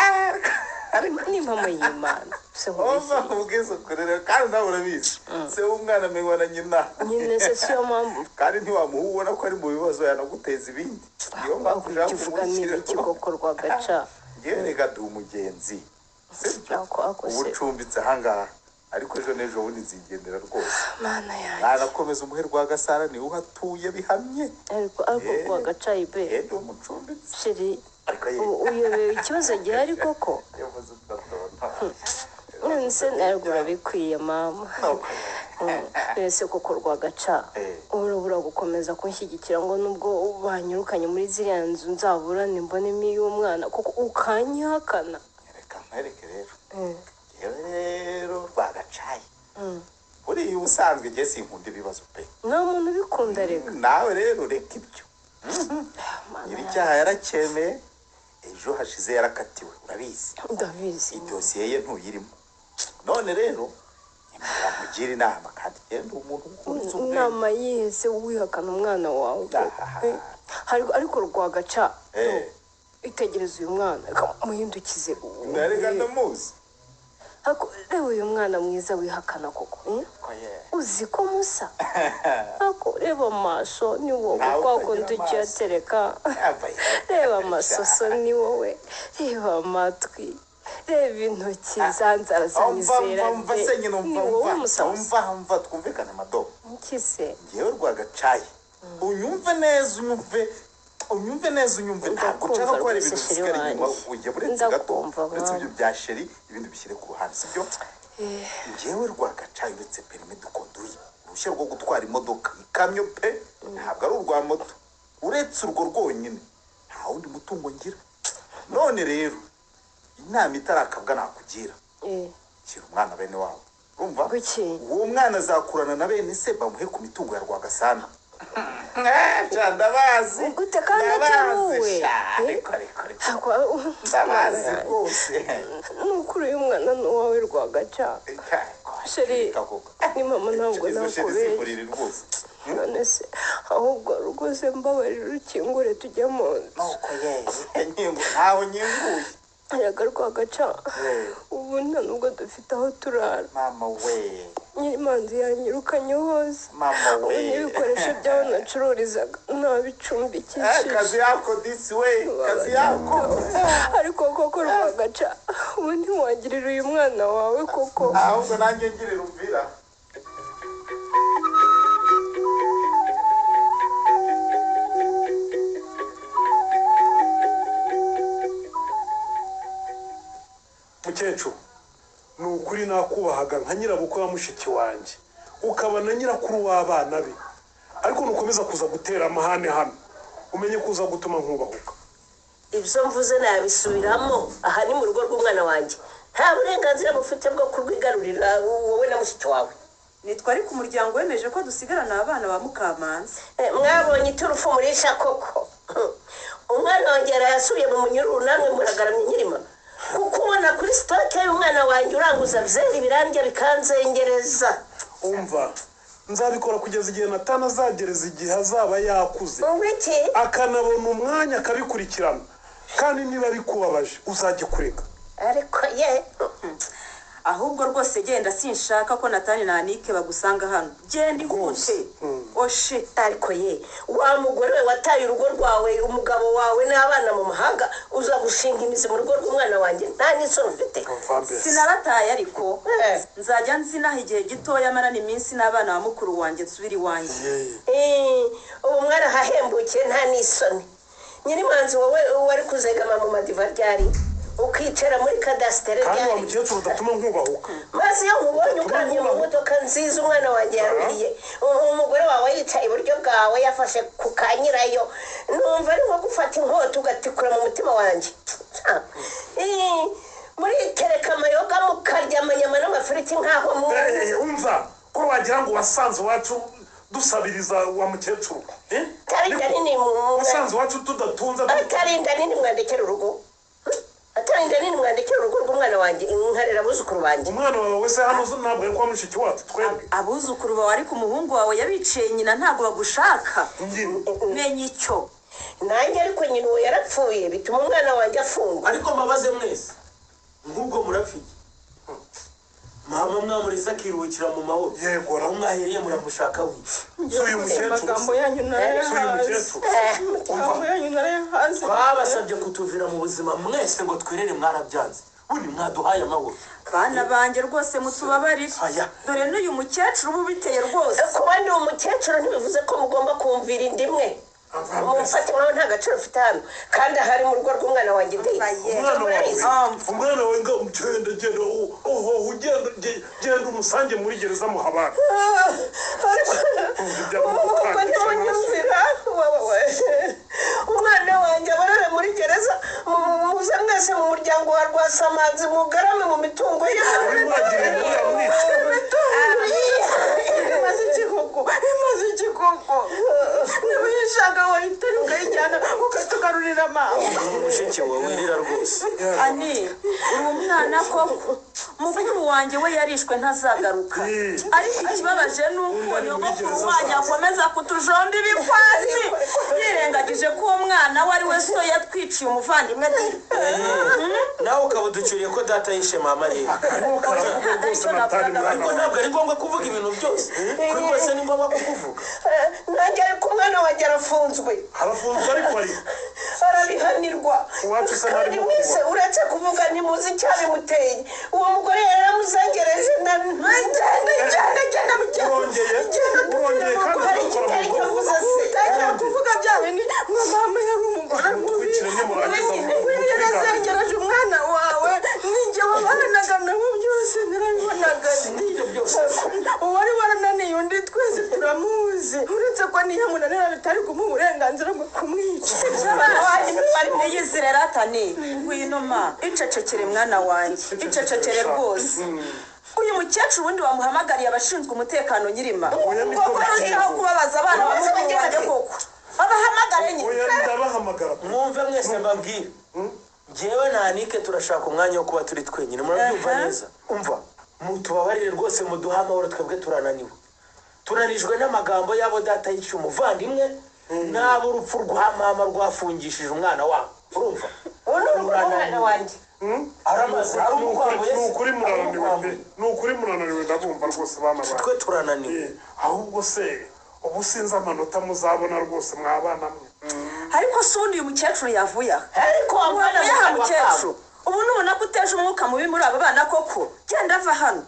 n'impamo y'imana ubwiza ukorera kandi nawe urabizi se w'umwana amenywa na nyine se siyo mpamvu kandi ntiwamuha ubona ko ari mu bibazo yanaguteza ibindi niyo mpamvu ushaka kumushyira ikigoko rwagaca ngewe reka duha umugenzi ubu ucumbitse ahangaha ariko ejo n'ejo bundi nzigendera rwose mana yanjye nanakomeza umuhe Rwagasana niwe uhatuye bihamye ariko Rwagacayi be ndi umucumbitsi sheri uyobewe ikibazo gihari koko nse ntabwo urabikwiye mama ese koko Rwagaca urabura gukomeza kunshyigikira ngo nubwo banyirukanye muri ziriya nzu nzaburane mbonemo iy'umwana kuko ukanyihakana reka nkwereke rero yewe rero Rwagacayi buriya ubusanzwe njye sinkunda ibibazo pe nta muntu ubikunda reka nawe rero reka ibyo nyir'icyaha yaracyemeye ejo hashize yarakatiwe urabizi ndabizi idosiye ye ntuyirimo none rero mugira inama kandi genda umuntu ukuritse inama yihese wihakana umwana wawe ariko Rwagaca itegereza uyu mwana muhindukize narega ndamuzi reba uyu mwana mwiza wihakana koko uzi ko musa reba amaso ni wowe kwa kundi ukiyatereka reba amasoso ni wowe reba amatwi reba intoki za nzara zanyizera ni wowe musaza umva twumvikane amadobo nkise ngewe Rwagacayi unyumve neza unyumve ntabwo nshaka ko hari ibintu bisigara inyuma ujya buretse gato uretse ibyo bya sheri ibindi bishyire ku ruhande sibyo ngewe Rwagacayi uretse perime de conduire uruhushya rwo gutwara imodoka ikamyo pe ntabwo ari urwa moto uretse urwo rwonyine nta wundi mutungo ngira none rero inama itarakabwa nakugira shyira umwana bene wabo urumva uwo mwana azakurana na bene se bamuhe ku mitungo ya Rwagasana ndabazi gute kandi atari wowe ndabazi rwose nukuri uyu mwana ni uwawe Rwagaca sheri ni mama ntabwo nakubeshye none se ahubwo rwose mbabarira ukingure tujya mu nzu ntaho nyinguye ayaga Rwagaca ubu nta nubwo dufite aho turara mama we nyirimanzi yanyirukanye hose mama we n'ibikoresho by'aho nacururizaga ntabicumbikishije kazi yako disi we kazi yako ariko koko Rwagaca ubu ntiwagirira uyu mwana wawe koko ahubwo nanjye ngirira umvira mukecuru ni ukuri nakubahaga nka nyirabukwe wa mushiki wanjye ukaba na nyirakuru w'abana be ariko nukomeza kuza gutera amahane hano umenye kuza gutuma nkubahuka ibyo mvuze nabisubiramo aha ni mu rugo rw'umwana wanjye nta burenganzira bufite bwo kurwigarurira wowe na mushiki wawe nitwa ariko umuryango wemeje ko dusigarana abana ba Mukamanzi mwabonye iturufu murisha koko umwana wanjye yarayasubiye mu munyururu namwe muragaramye nyirima kuko ubona kuri sitoke y'umwana wanjye uranguza byeri birambye bikanzengereza umva nzabikora kugeza igihe Natana azagereza igihe azaba yakuze iki akanabona umwanya akabikurikirana kandi niba bikubabaje uzajya kureka ariko ye ahubwo rwose genda sinshaka ko Natani na Anike bagusanga hano genda ikute oshe ariko ye wa mugore we wataye urugo rwawe umugabo wawe n'abana mu mahanga uza gushinga imizi mu rugo rw'umwana wanjye nta n'isoni ufite sinarataye ariko nzajya nzinaha igihe gitoya amarana iminsi n'abana ba mukuru wanjye nsubira iwanjye ubu mwarahahembukiye nta n'isoni nyirimanzi wowe wari kuzegama mu madiva ryari ukicara muri kadasitere kandi wa mukecuru udatuma nkubahuka maze iyo nkubonye ukamye mu modoka nziza umwana wanjye yaruriye umugore wawe yicaye iburyo bwawe yafashe ku ka nyirayo numva ari nko gufata inkota ugatikura mu mutima wanjye muri tereka amayoga mukarya amanyama n'amafiriti nk'aho umva ko wagira ngo wasanze iwacu dusabiriza wa mukecuru atarinda nini wasanze iwacu tudatunze atarinda nini mwandekera urugo atarinda nini mwandekera urugo rw'umwana wanjye nkarera abuzukuru banjye umwana wawe wese hano ntabwo ari kwa mushiki wacu twebwe abuzukuru bawe ariko umuhungu wawe yabiciye nyina ntabwo bagushaka menya icyo nanjye ariko nyina uwo yarapfuye bituma umwana wanjye afungwa ariko mbabaze mwese ngubwo murapfiye mama mwamuriza akiruhukira mu mahoro yego aho mwahereye muramushaka wiki uyu mukecuru amagambo yanyu narayahaze amagambo yanyu narayahaze twabasabye kutuvira mu buzima mwese ngo twirere mwarabyanze ubundi mwaduhaye amahoro bana banjye rwose mutubabarire dore n'uyu mukecuru uba ubiteye rwose kuba ndi umukecuru ntibivuze ko mugomba kumvira inda imwe umufate wawe nta gaciro ufite hano kandi ahari mu rugo rw'umwana wanjye ndi umwana wawe ngo genda umusange muri gereza muhabara ubwo ntimunyumvira umwana wanjye abarare muri gereza muze mwese mu muryango wa Rwasamanzi mugarame mu mitungo ye imaze ikikoko niba uyishaka wahitari ukayijyana ukatugarurira amazi mushiki wawe wirira rwose ani uri umwana koko mukuru wanjye we yarishwe ntazagaruka ariko ikibabaje ni uko nyogokuru wanjye akomeza kutujomba ibikwasi yirengagije ko uwo mwana we ari we so yatwiciye umuvandimwe nawe ukaba uducuriye ko data yishe mama rero ariko ntabwo ari ngombwa kuvuga ibintu byose kuri wese ni ngombwa kukuvuga nanjye ariko umwana wanjye arafunzwe ariko arabihanirwa kandi mwese uretse kuvuga ntimuzi icyabimuteye uwo mugore yaramuzengereje genda urongeye kandi kuvuga bya bindi ngo mama yari umugore mubi yarazengereje umwana wawe ninjye wabanaga nabo byose narabibonaga uwari warananiye undi twese turamuzi uretse ko niyo munanira bitari kumuha uburenganzira bwo kumwica iyizire ratani ngwino ma icecekere mwana wanjye icecekere rwose uyu mukecuru ubundi wamuhamagariye abashinzwe umutekano nyirima koko ruziraho kubabaza abana bamubonye koko babahamagare ndabahamagara mwumve mwese mbabwire njyewe na Anike turashaka umwanya wo kuba turi twenyine murabyumva neza umva mutubabarire rwose muduha amahoro twebwe turananiwe tunanijwe n'amagambo y'abo data yishe umuvandimwe n'abo urupfu rwa mama rwafungishije umwana wabo urumva umwana wanjye ni ukuri murananiwe ndabumva rwose bana banjye twe turananiwe ahubwo se ubu sinzi amanota muzabona rwose mwabana mwe ariko si undi uyu mukecuru yavuye aha ariko yaha mukecuru ubu nubona ko uteje umwuka mubi muri aba bana koko genda ava hano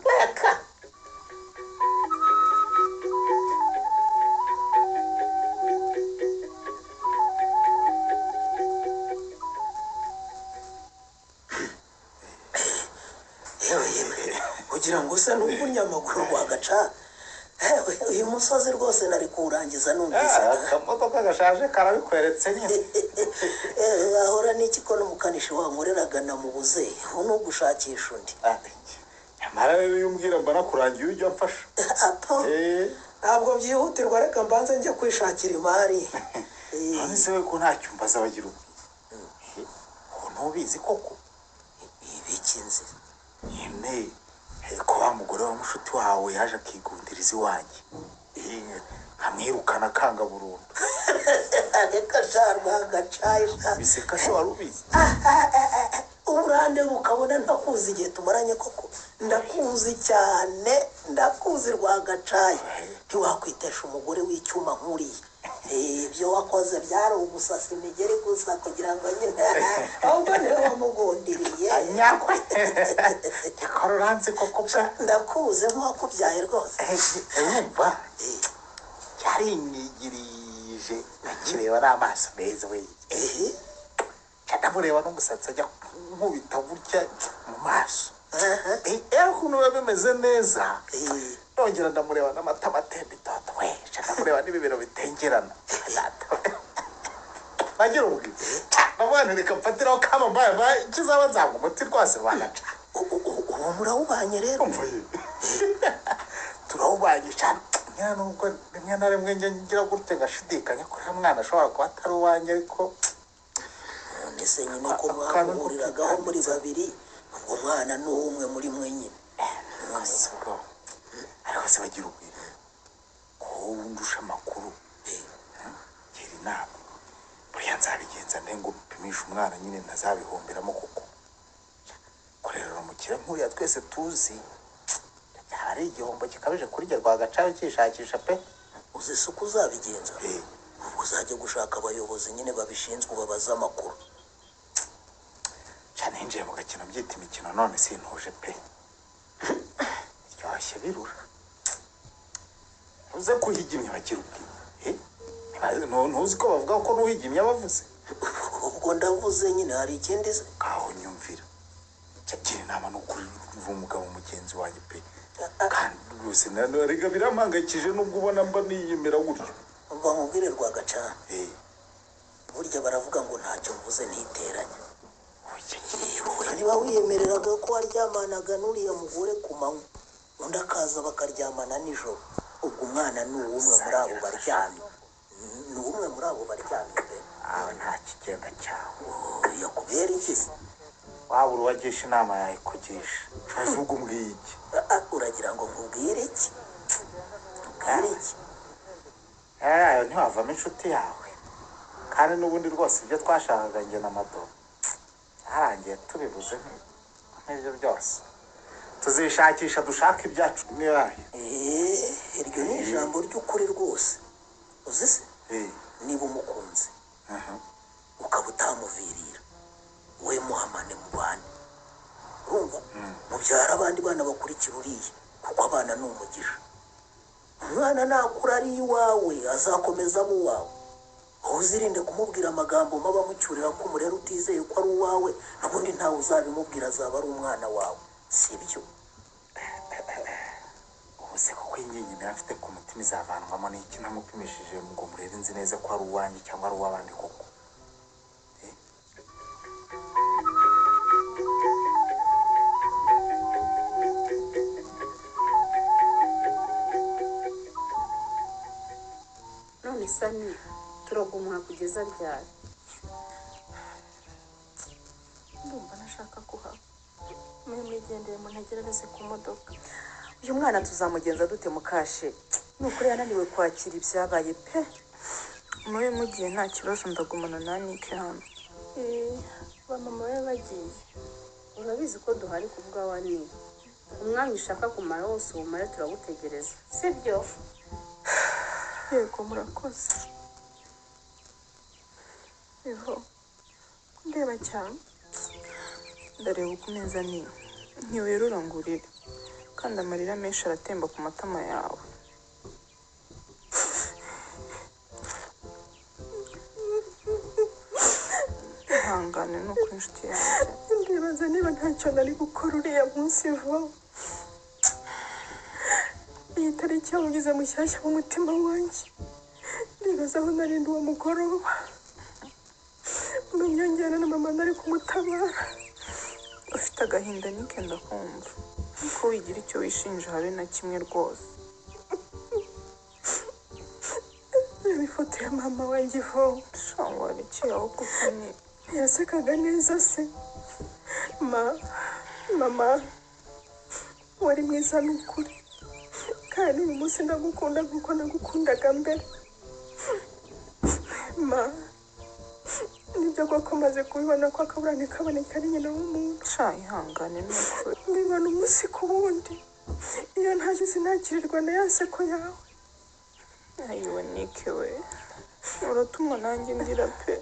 kugira ngo usa n'umunyamaguru wagaca uyu musozi rwose nari kuwurangiza numvise akamodoka gashaje karabikweretse nyine ahora n'iki ko n'umukanishi wankoreraga namubuze ubu ni ugushakisha undi nyamara rero iyo umbwira mba nakurangiye ujya mfasha ntabwo byihutirwa reka mbanze njya kwishakira imari none se we ko ntacyo mbaza bagira ubu ntubizi koko ibiki nzi nyine ko wa mugore wa mushuti wawe yaje akigundiriza iwanjye nkamwirukana akanga burundu reka sharwa gacaye biseka se wari ubizi uburande ukabona ntakuzi igihe tumaranye koko ndakuzi cyane ndakuzi rwa gacaye ntiwakwitesha umugore w'icyuma nk'uriya ibyo wakoze byari ugusasa imigeri gusa kugira ngo nyine ahubwo niwe wamugundiriye nyakwe ikoranze koko bya ndakuze nk'uwakubyaye rwose yumva yarinyigirije nakireba n'amaso meza we ndamureba n'umusatsi ajya nkubita gutya mu maso ukuntu biba bimeze neza nongera ndamureba n'amatama atemba itoto we ndamureba n'ibibero bitengerana nagira ubwiza ndamubona reka mfatiraho kama mbaye ikizaba nzanga umuti rwose banaca ubu murawubanye rero turawubanye cyane nyine nubwo rimwe na rimwe njya ngira gutya ngashidikanya ko uriya mwana ashobora kuba atari uwanjye ariko none se nyine ko mwamuhuriragaho muri babiri ngo umwana ni umwe muri mwe nyine ariko se bagira ubwira ko wundusha amakuru gira inama buriya nzabigenza ngo upimishe umwana nyine ntazabihomberamo kuko korera umukire nk'uriya twese tuzi byaba ari igihombo gikabije kuri rya rwagacaye kishakisha pe uzi se uko uzabigenza uzajya gushaka abayobozi nyine babishinzwe ubabaza amakuru cyane ninjiye mu gakino mbyita imikino none sintuje pe ryoshye birura uze kuhigimya bagira ntuzi ko bavuga ko n'uhigimya bavuze ubwo ndavuze nyine hari ikindi se kaho nyumvira cyagira inama no kuri umugabo mugenzi wanjye pe kandi rwose narega birampangayikije nubwo ubona mba niyemera gutyo bamubwire Rwagacana burya baravuga ngo ntacyo mvuze ntiteranye niba wiyemereraga ko waryamanaga n'uriya mugore ku manywa undi akaza bakaryamana nijoro ubwo umwana ni uw'umwe muri abo baryamye ni umwe muri abo baryamye pe nta kigenda cyawe yakubera iki wabura uwagisha inama yayikugisha uvuga umbwiye iki uragira ngo nkubwire iki nkubwire iki ntiwavamo inshuti yawe kandi n'ubundi rwose ibyo twashakaga njye na Mado byarangiye tubibuze nk'ibyo byose tuzishakisha dushaka ibyacu nibaye iryo ni ijambo ry'ukuri rwose uzi se niba umukunzi ukaba utamuvirira we muhamane mu bana urumva mubyara abandi bana bakurikira uriya kuko abana ni umugisha umwana nakura ari iwawe azakomeza mu wawe aho uzirinde kumubwira amagambo maba amucyurira ko umurera utizeye ko ari uwawe n'ubundi ntawe uzabimubwira azaba ari umwana wawe sibyo ubuse kuko ingingi afite ku mutima izavanwamo n'iki namupimishije ngo murebe nzi neza ko ari uwanjye cyangwa ari uw'abandi koko none sani turagumuha kugeza ryari ndumva nashaka kuhava mwigendeye muntegerereze ku modoka uyu mwana tuzamugenza dute mukashe ni ukuri yananiwe kwakira ibyabaye pe mube mugiye nta kibazo ndagumana na Nike hano ba mama we bagiye urabizi ko duhari ku bwawe ni umwanya ushaka kumara wose uwumare turagutegereza sibyo yego murakoze ivo ndeba cyane ndareba uko umeze ntiwerura ngo urire kandi amarira menshi aratemba ku matama yawe ihangane no ku inshuti yanjye ndibaza niba ntacyo nari gukora uriya munsi ivo iyi tariki yawugize mushyashya mu mutima wanjye ndibaza aho narindi uwo mugoroba munyongera na mama nari kumutabara ufite agahinda Nike ndakumva ko wigira icyo wishinja habe na kimwe rwose reba ifoto ya mama wanjye ivo shangwa rikiyaho kuko yasekaga neza se mama wari mwiza n'ukuri kandi uyu munsi ndagukunda nk'uko nagukundaga mbere nibyo koko maze kubibona ko akaburane kaboneka ari nyina w'umuntu ihangane n'ukuri mbibona umunsi ku wundi iyo ntaje sinakirirwa na ya nseko yawe ayiwe Nike we uratuma nanjye ndira pe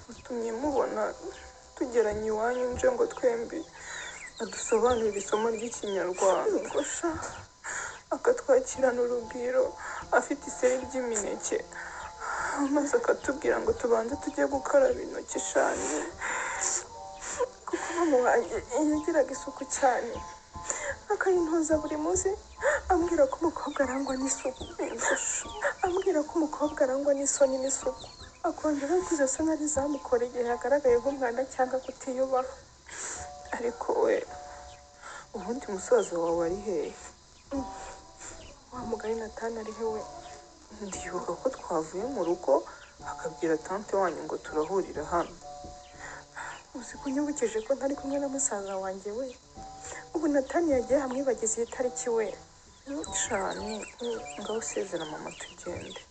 utumye mubona tugeranye iwanyu nje ngo twembi adusobanurira isomo ry'ikinyarwanda akatwakirana urugwiro afite iseri ry'imineke maze akatubwira ngo tubanze tujye gukaraba intoki shani kuko mama wanjye yagiraga isuku cyane akayintoza buri munsi ambwira ko umukobwa arangwa n'isuku ambwira ko umukobwa arangwa n'isoni n'isuku akongera ko izo soni ari zamukora igihe yagaragaye nk'umwana cyangwa kutiyubaha ariko we ubundi musaza wawe ari hehe wa mugari Natani ari he we ndibuka ko twavuye mu rugo akabwira tante wanyu ngo turahurira hano uzi ko unyibukije ko ntari kumwe na musaza wanjye we ubu Natani yagiye hamwe bageze iyi tariki we shani ngaho usezera mama tugende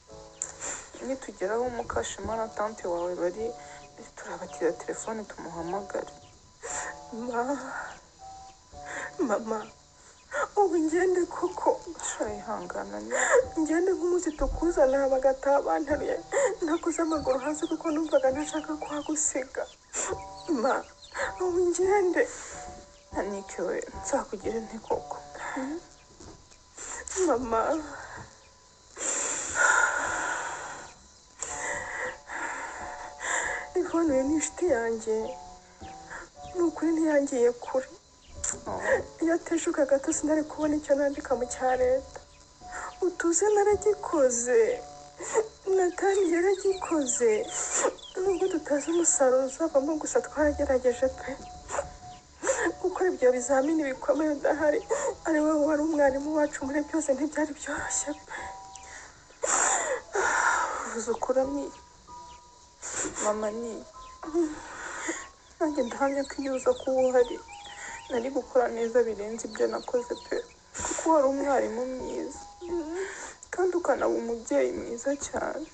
nitugeraho mukashema na tante wawe bari turabatira telefone tumuhamagare mama ubu ngende koko ihangana ngende nk'umuzi tukuzana bagataha banteruye nakoze amaguru hasi kuko numvaga ntashaka kuhagusiga. Ma ubu ngende anike we nzakugire nte koko? Mama Ivone ni inshuti yanjye, ni ukuri ntiyangiye kure. Iyo ateshuka gato sinari kubona icyo nandika mu cya leta. Utuze naragikoze, Natani yaragikoze, nubwo tutazi umusaruro uzavamo, gusa twaragerageje pe. Gukora ibyo bizamini bikomeye udahari, ari wowe wari umwarimu wacu muri byose, ntibyari byoroshye pe. Uvuze ukuri ni mama, ni nanjye ndahamya ko iyo uza kuba uhari nari gukora neza birenze ibyo nakoze pe, kuko wari umwarimu mwiza kandi ukanaba umubyeyi mwiza cyane.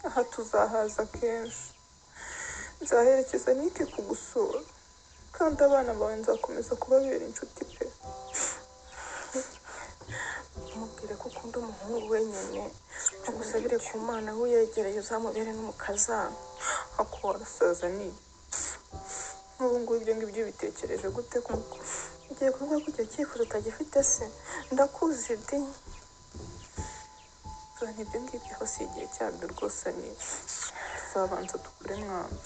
Aha tuzahaza kenshi, nzaherekeza Nike kugusura, kandi abana bawe nzakomeza kubabera inshuti pe. Mubwire ko ukunda umuhungu wenyine, ugusabire ku Mana wiyegereye uzamubere n'umukazana. Akora saza ni nk'ubu ngubu ibyo ngibyo bitekereje gute koko? Ugiye kuvuga ko icyo cyifuzo utagifite se? Ndakuzi di. Ibyo ngibyo ho si igihe cyabyo rwose, ni tuzabanza dukure mwana.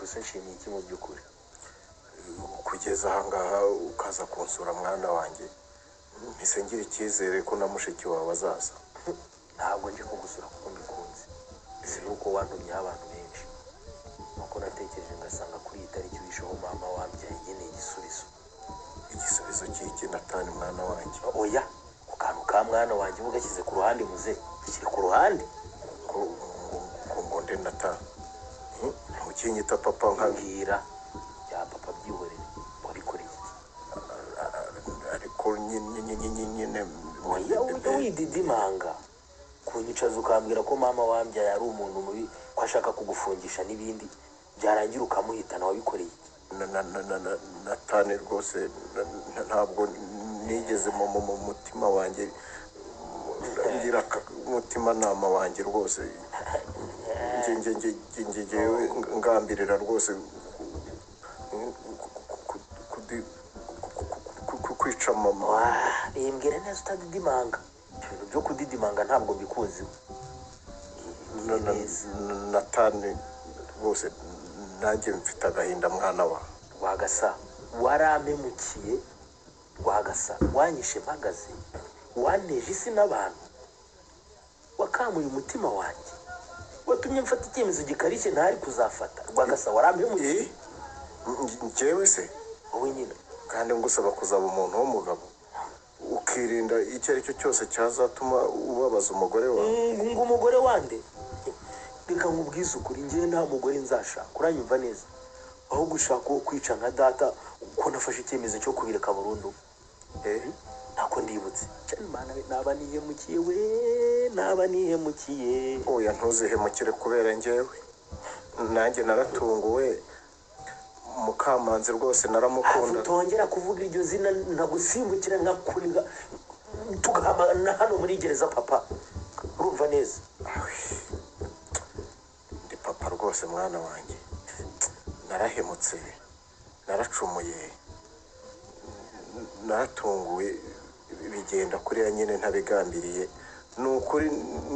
gusa nshimiye iki mu by'ukuri? Kugeza ahangaha ukaza kunsura mwana wanjye, mpise ngira icyizere ko na mushiki wawe azaza. Ntabwo nje kugusura kuko mbikunze, si nuko wantumyeho abantu benshi, nuko natekereje ngasanga kuri iyi tariki wisheho mama wabyaye nkeneye igisubizo. Igisubizo cy'iki Natani mwana wanjye? Oya, ku kantu ka mwana wanjye uba ugashyize ku ruhande muze, ushyire ku ruhande. ngo nde Natani? Ntukinyita papa nkabwira bya papa byihorere, wabikoreye iki? Ariko nyine oya wididimanga kunyicaza ukambwira ko mama wambyaye ari umuntu mubi, ko ashaka kugufungisha n'ibindi, byarangira ukamuhitana. Wabikoreye iki? Natani rwose ntabwo nigeze mu mutima wanjye ngira umutimanama wanjye rwose ngewe ngambirira rwose kwica mama. Mbwira neza utadidimanga, ibintu byo kudidimanga ntabwo mbikuziho. Natani rwose nanjye mfite agahinda mwana wa Rwagasa, warampemukiye Rwagasa, wanyishe mpagaze, waneje isi n'abantu, wakamuye umutima wanjye, watumye mfata icyemezo gikarishye ntari kuzafata. Rwagasa, warampemukiye. Njyewe se? Wowe nyine. Kandi ngusaba kuzaba umuntu w'umugabo, ukirinda icyo ari cyo cyose cyazatuma ubabaza umugore wawe. Ngo umugore wande? Reka nkubwize ukuri, njyewe nta mugore nzashaka, uranyumva neza? Aho gushaka uwo kwica nka data, uko nafashe icyemezo cyo kubireka burundu. Ntako ndibutse. Naba nihemukiye we, naba nihemukiye. Oya ntuzihemukire kubera njyewe, nanjye naratunguwe. Mukamanzi rwose naramukunda. Utongera kuvuga iryo zina ntagusimbukira nkakuniga tugahamana hano muri gereza papa, urumva neza? Ndi papa rwose mwana wanjye, narahemutse, naracumuye, naratunguwe, bigenda kuriya nyine ntabigambiriye. Ni ukuri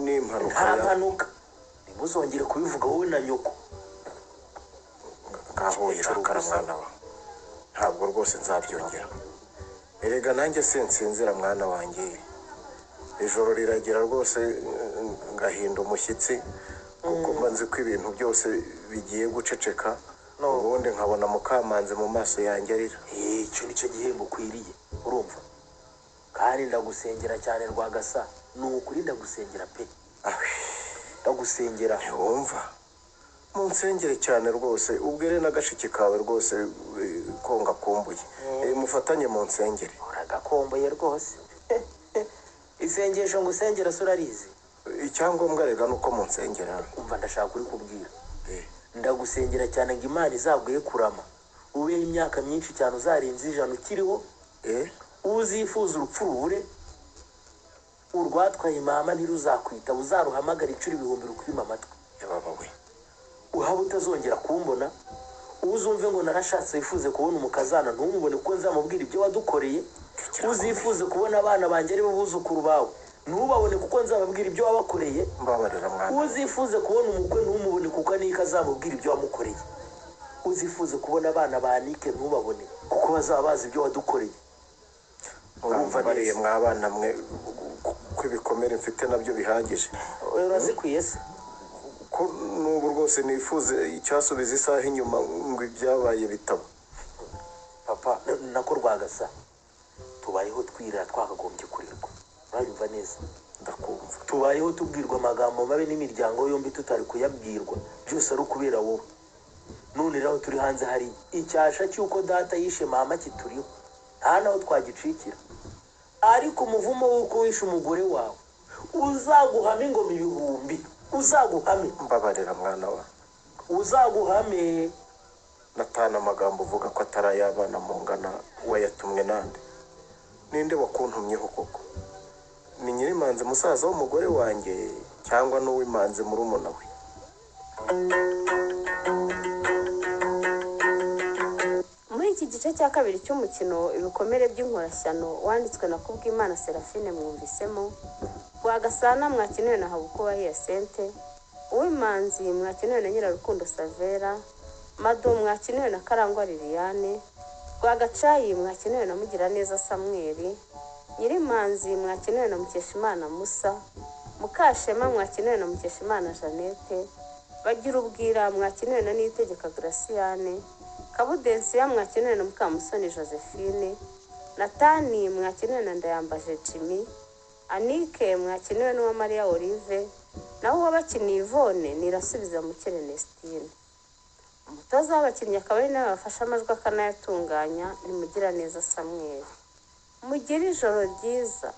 n'impanuka. Nta mpanuka, ntimuzongere kubivuga wowe na nyoko. Ngaho irakara mwana wa, ntabwo rwose nzabyongera. Erega nanjye sinsinzira mwana wanjye, ijoro riragira rwose ngahinda umushyitsi, kuko mba nzi ko ibintu byose bigiye guceceka, ubundi nkabona Mukamanzi mu maso yanjye arira. Icyo nicyo gihembo ukwiriye, urumva? Kandi ndagusengera cyane Rwagasa, ni ukuri ndagusengera pe, ndagusengera. Wumva munsengere cyane rwose, ubwire n'agashiki kawe rwose ko ngakumbuye, mufatanye mu nsengere. Uragakomboye rwose. Isengesho ngo usengera se urarizi? Icyangombwa rega nuko munsengera. Umva ndashaka uri kubwira, ndagusengera cyane ngo Imana izaguye kurama ubeho imyaka myinshi cyane uzarenza 100 ukiriho uzifuza urupfu rubure urwatwaye mama ntiruzakwita uzaruhamagara icuri ibihumbi rukwima amatwi yababawe uhaba utazongera kumbona uzumve ngo narashatse wifuze kubona umukazana ntumubone kuko nzamubwira ibyo wadukoreye uzifuze kubona abana banjye ari bo buzukuru bawe ntubabone kuko nzababwira ibyo wabakoreye mbabarira mwana uzifuze kubona umukwe ntumubone kuko anika azamubwira ibyo wamukoreye uzifuze kubona abana ba Nike ntubabone kuko bazaba bazi ibyo wadukoreye urumva bariye mwabana mwe ko ibikomere mfite nabyo bihagije urazikwiye se ko n'ubu rwose nifuze icyasubiza isaha inyuma ngo ibyabaye bitaba papa nako Rwagasa tubayeho twirira twakagombye kurirwa urayumva neza ndakumva tubayeho tubwirwa amagambo mabi n'imiryango yombi tutari kuyabwirwa byose ari ukubera wowe none rero turi hanze hari icyasha cy'uko data yishe mama kituriho nta naho twagicikira ariko umuvumo w'uko wishe umugore wawe uzaguhame ingoma ibihumbi uzaguhame mbabarira mwana wa uzaguhame natana amagambo uvuga ko atarayabana mu ngana wayatumwe nande ninde wakuntumyeho koko ni Nyirimanzi musaza w'umugore wanjye cyangwa n'uw'imanzi murumuna we muri iki gice cya kabiri cy'umukino ibikomere by'inkorashyano wanditswe na Kubwimana Serafine mwumvisemo Rwagasana mwakiniwe na Habukuba Hyacinthe Uwimanzi mwakiniwe na Nyirarukundo Savera Mado mwakiniwe na Karangwa Liliane Rwagacayi mwakiniwe na Mugiraneza Samuel Nyirimanzi mwakiniwe na Mukeshimana Musa Mukashema mwakiniwe na Mukeshimana Jeannette Bagira ubwira mwakiniwe na Niyitegeka Graciane Kabudensiya mwakiniwe na Mukamusoni Josephine Natani mwakiniwe na Ndayambaje Jimmy Anike mwakiniwe n'uwa Maria Olive naho uwabakiniye Yvonne nirasubiza mu Ernestine umutoza w'abakinnyi akaba ari nawe bafasha amajwi akanayatunganya ni Mugiraneza Samuel mugire ijoro ryiza